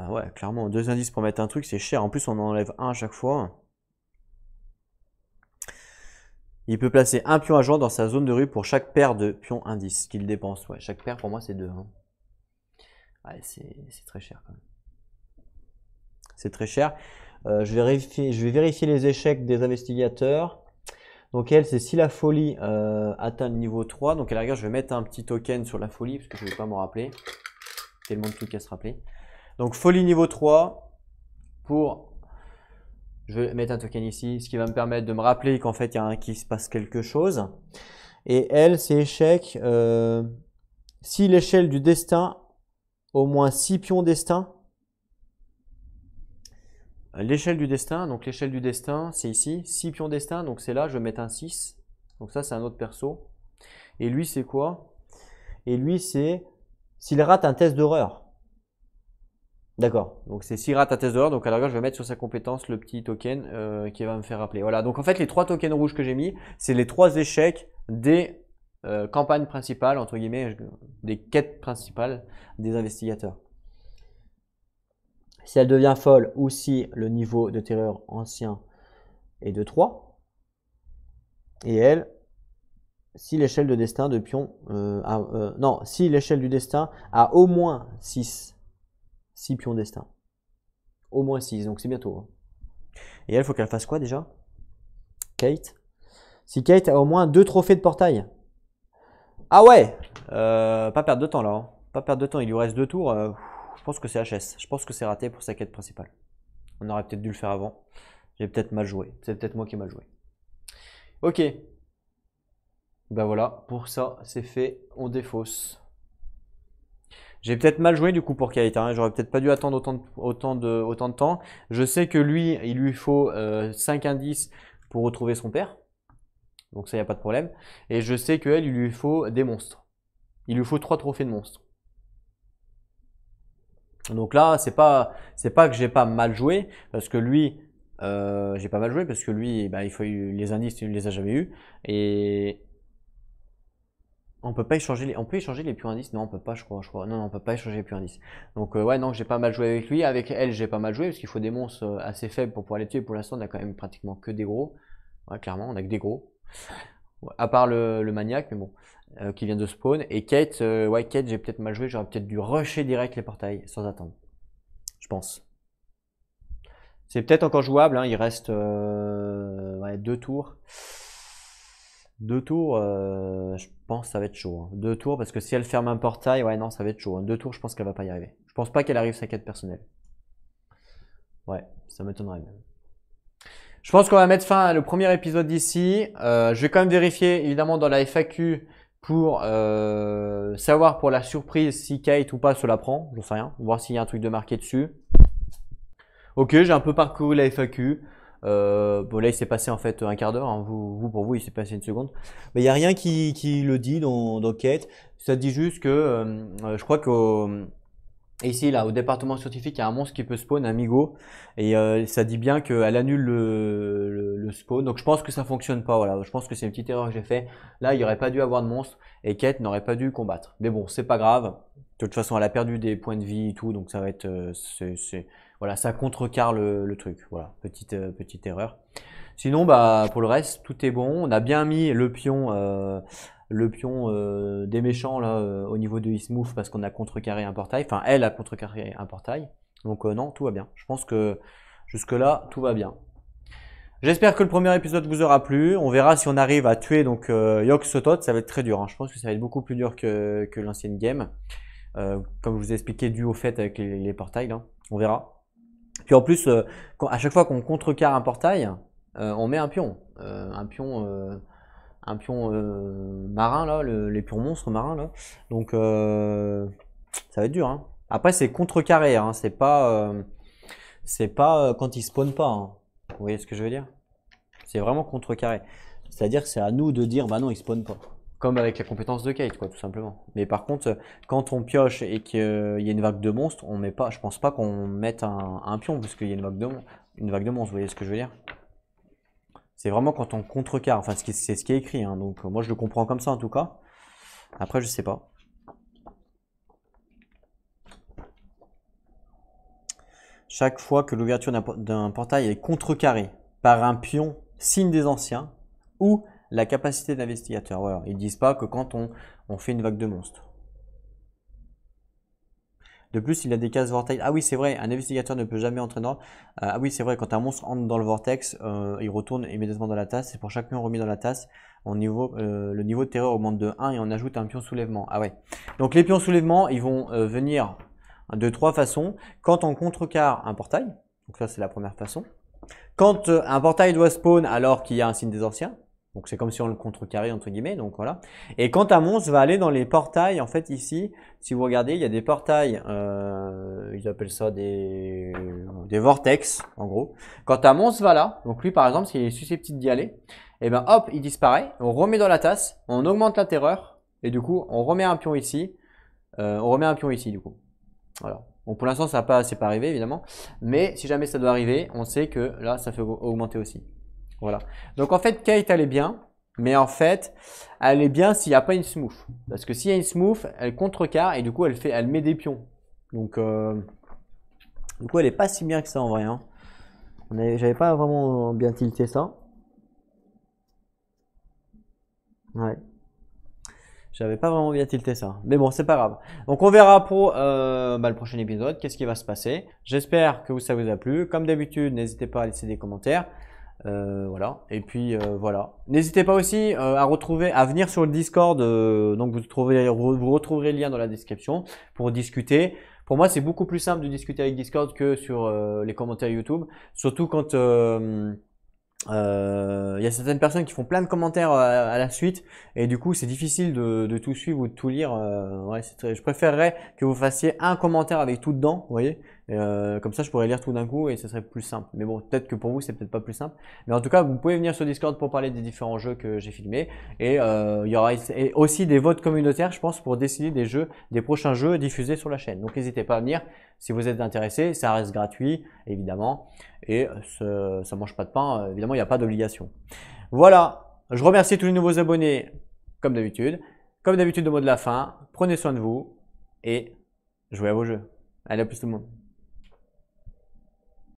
Ouais, clairement, 2 indices pour mettre un truc, c'est cher. En plus, on en enlève un à chaque fois. Il peut placer un pion agent dans sa zone de rue pour chaque paire de pions indices qu'il dépense. Ouais, chaque paire pour moi c'est 2. Hein. Ouais, c'est très cher quand même. C'est très cher. Je vais vérifier les échecs des investigateurs. Donc elle, c'est si la folie atteint le niveau 3. Donc à la rigueur, je vais mettre un petit token sur la folie parce que je ne vais pas m'en rappeler. Tellement de trucs à se rappeler. Donc folie niveau 3 pour... Je vais mettre un token ici, ce qui va me permettre de me rappeler qu'en fait, qu'il se passe quelque chose. Et elle, c'est échec. Si l'échelle du destin, au moins 6 pions destin. L'échelle du destin, donc l'échelle du destin, c'est ici. 6 pions destin, donc c'est là, je vais mettre un 6. Donc ça, c'est un autre perso. Et lui, c'est quoi? Et lui, c'est s'il rate un test d'horreur. D'accord, donc c'est s'il rate un test d'horreur, donc à la rigueur je vais mettre sur sa compétence le petit token qui va me faire rappeler. Voilà, donc en fait les 3 tokens rouges que j'ai mis, c'est les 3 échecs des campagnes principales, entre guillemets, des quêtes principales des investigateurs. Si elle devient folle ou si le niveau de terreur ancien est de 3, et elle, si l'échelle de destin de pion, non, si l'échelle du destin a au moins 6 pions destin. Au moins 6, donc c'est bientôt. Hein. Et elle, il faut qu'elle fasse quoi déjà? Kate. Si Kate a au moins 2 trophées de portail. Ah ouais, pas perdre de temps là. Hein. Pas perdre de temps, il lui reste 2 tours. Je pense que c'est HS. Je pense que c'est raté pour sa quête principale. On aurait peut-être dû le faire avant. J'ai peut-être mal joué. C'est peut-être moi qui ai mal joué. Ok. Ben voilà, pour ça, c'est fait. On défausse. J'ai peut-être mal joué du coup pour Kate, hein. J'aurais peut-être pas dû attendre autant de temps. Je sais que lui, il lui faut 5 indices pour retrouver son père. Donc ça, il n'y a pas de problème. Et je sais qu'elle, il lui faut des monstres. Il lui faut 3 trophées de monstres. Donc là, c'est pas que j'ai pas mal joué, parce que lui, j'ai pas mal joué, parce que lui, bah, il faut les indices, il ne les a jamais eu. Et On peut pas échanger on peut échanger les pions indices? Non, on peut pas, je crois. Non, non, on peut pas échanger les pions indices. Donc, ouais, non, j'ai pas mal joué avec lui. Avec elle, j'ai pas mal joué parce qu'il faut des monstres assez faibles pour pouvoir les tuer. Pour l'instant, on a quand même pratiquement que des gros. Ouais, clairement, on a que des gros. Ouais, à part le maniaque, mais bon, qui vient de spawn. Et Kate, ouais, Kate, j'ai peut-être mal joué. J'aurais peut-être dû rusher direct les portails sans attendre. Je pense. C'est peut-être encore jouable, hein. Il reste ouais, 2 tours. 2 tours, je pense que ça va être chaud, hein. 2 tours, parce que si elle ferme un portail, ouais, non, ça va être chaud, hein. 2 tours, je pense qu'elle va pas y arriver. Je pense pas qu'elle arrive sa quête personnelle. Ouais, ça m'étonnerait même. Je pense qu'on va mettre fin à le premier épisode d'ici. Je vais quand même vérifier, évidemment, dans la FAQ pour savoir pour la surprise si Kate ou pas se la prend. J'en sais rien. Voir s'il y a un truc de marqué dessus. Ok, j'ai un peu parcouru la FAQ. Bon, là, il s'est passé en fait un quart d'heure, hein. Pour vous, il s'est passé une seconde. Mais il n'y a rien qui le dit dans Quête. Ça dit juste que je crois ici, là, au département scientifique, il y a un monstre qui peut spawn, un Migo. Et ça dit bien qu'elle annule le spawn. Donc je pense que ça fonctionne pas. Voilà. Je pense que c'est une petite erreur que j'ai fait. Là, il n'y aurait pas dû avoir de monstre. Et Quête n'aurait pas dû combattre. Mais bon, c'est pas grave. De toute façon, elle a perdu des points de vie et tout. Donc ça va être. Voilà, ça contrecarre le truc. Voilà, petite erreur. Sinon, bah, pour le reste, tout est bon. On a bien mis le pion des méchants là au niveau de Ismouth parce qu'on a contrecarré un portail. Enfin, elle a contrecarré un portail. Donc non, tout va bien. Je pense que jusque-là, tout va bien. J'espère que le premier épisode vous aura plu. On verra si on arrive à tuer donc Yogg Sothoth. Ça va être très dur, hein. Je pense que ça va être beaucoup plus dur que l'ancienne game. Comme je vous ai expliqué, dû au fait avec les portails. Là. On verra. Puis en plus, à chaque fois qu'on contrecarre un portail, on met un pion. Un pion marin, là, les pions monstres marins. Là. Donc ça va être dur. Hein. Après, c'est contrecarré. Hein. C'est pas quand ils spawnent pas. Hein. Vous voyez ce que je veux dire? C'est vraiment contrecarré. C'est-à-dire que c'est à nous de dire, bah non, ils spawnent pas. Comme avec la compétence de Kate, quoi, tout simplement. Mais par contre, quand on pioche et qu'il y a une vague de monstres, on met pas, je pense pas qu'on mette un pion, parce qu'il y a une vague de monstres, vous voyez ce que je veux dire? C'est vraiment quand on contrecarre, enfin c'est ce qui est écrit, hein, donc moi je le comprends comme ça en tout cas. Après je sais pas. Chaque fois que l'ouverture d'un portail est contrecarrée par un pion signe des anciens ou la capacité d'investigateur. Voilà. Ils disent pas que quand on fait une vague de monstres. De plus, il a des cases vortex. Ah oui, c'est vrai, un investigateur ne peut jamais entrer dans. Ah oui, c'est vrai, quand un monstre entre dans le vortex, il retourne immédiatement dans la tasse. C'est pour chaque pion remis dans la tasse, le niveau de terreur augmente de 1 et on ajoute un pion soulèvement. Ah ouais. Donc les pions soulèvement, ils vont venir de 3 façons. Quand on contrecarre un portail, donc ça c'est la première façon. Quand un portail doit spawn alors qu'il y a un signe des anciens, donc c'est comme si on le contrecarrait entre guillemets, donc voilà. Et quand un monstre va aller dans les portails, en fait ici, si vous regardez, il y a des portails, ils appellent ça des vortex, en gros. Quand un monstre va là, donc lui par exemple, s'il est susceptible d'y aller, et ben hop, il disparaît, on remet dans la tasse, on augmente la terreur, et du coup, on remet un pion ici, du coup. Voilà. Bon, pour l'instant, c'est pas arrivé évidemment, mais si jamais ça doit arriver, on sait que là, ça fait augmenter aussi. Voilà. Donc en fait, Kate, elle est bien, mais en fait, elle est bien s'il n'y a pas une smooth. Parce que s'il y a une smooth, elle contrecarre et du coup, elle met des pions. Donc, du coup, elle est pas si bien que ça en vrai. Hein. J'avais pas vraiment bien tilté ça. Ouais. J'avais pas vraiment bien tilté ça. Mais bon, c'est pas grave. Donc on verra pour le prochain épisode, qu'est-ce qui va se passer. J'espère que ça vous a plu. Comme d'habitude, n'hésitez pas à laisser des commentaires. Voilà. Et puis voilà. N'hésitez pas aussi à venir sur le Discord. Donc vous retrouverez le lien dans la description pour discuter. Pour moi, c'est beaucoup plus simple de discuter avec Discord que sur les commentaires YouTube. Surtout quand y a certaines personnes qui font plein de commentaires à la suite et du coup c'est difficile de tout suivre ou de tout lire. Ouais, je préférerais que vous fassiez un commentaire avec tout dedans, vous voyez. Comme ça je pourrais lire tout d'un coup et ce serait plus simple. Mais bon, peut-être que pour vous c'est peut-être pas plus simple. Mais en tout cas, vous pouvez venir sur Discord pour parler des différents jeux que j'ai filmés et il y aura aussi des votes communautaires, je pense, pour décider des prochains jeux diffusés sur la chaîne. Donc n'hésitez pas à venir si vous êtes intéressé. Ça reste gratuit évidemment. Et ça mange pas de pain, évidemment il n'y a pas d'obligation. Voilà, je remercie tous les nouveaux abonnés comme d'habitude. Comme d'habitude, le mot de la fin, prenez soin de vous et jouez à vos jeux. Allez, à plus tout le monde.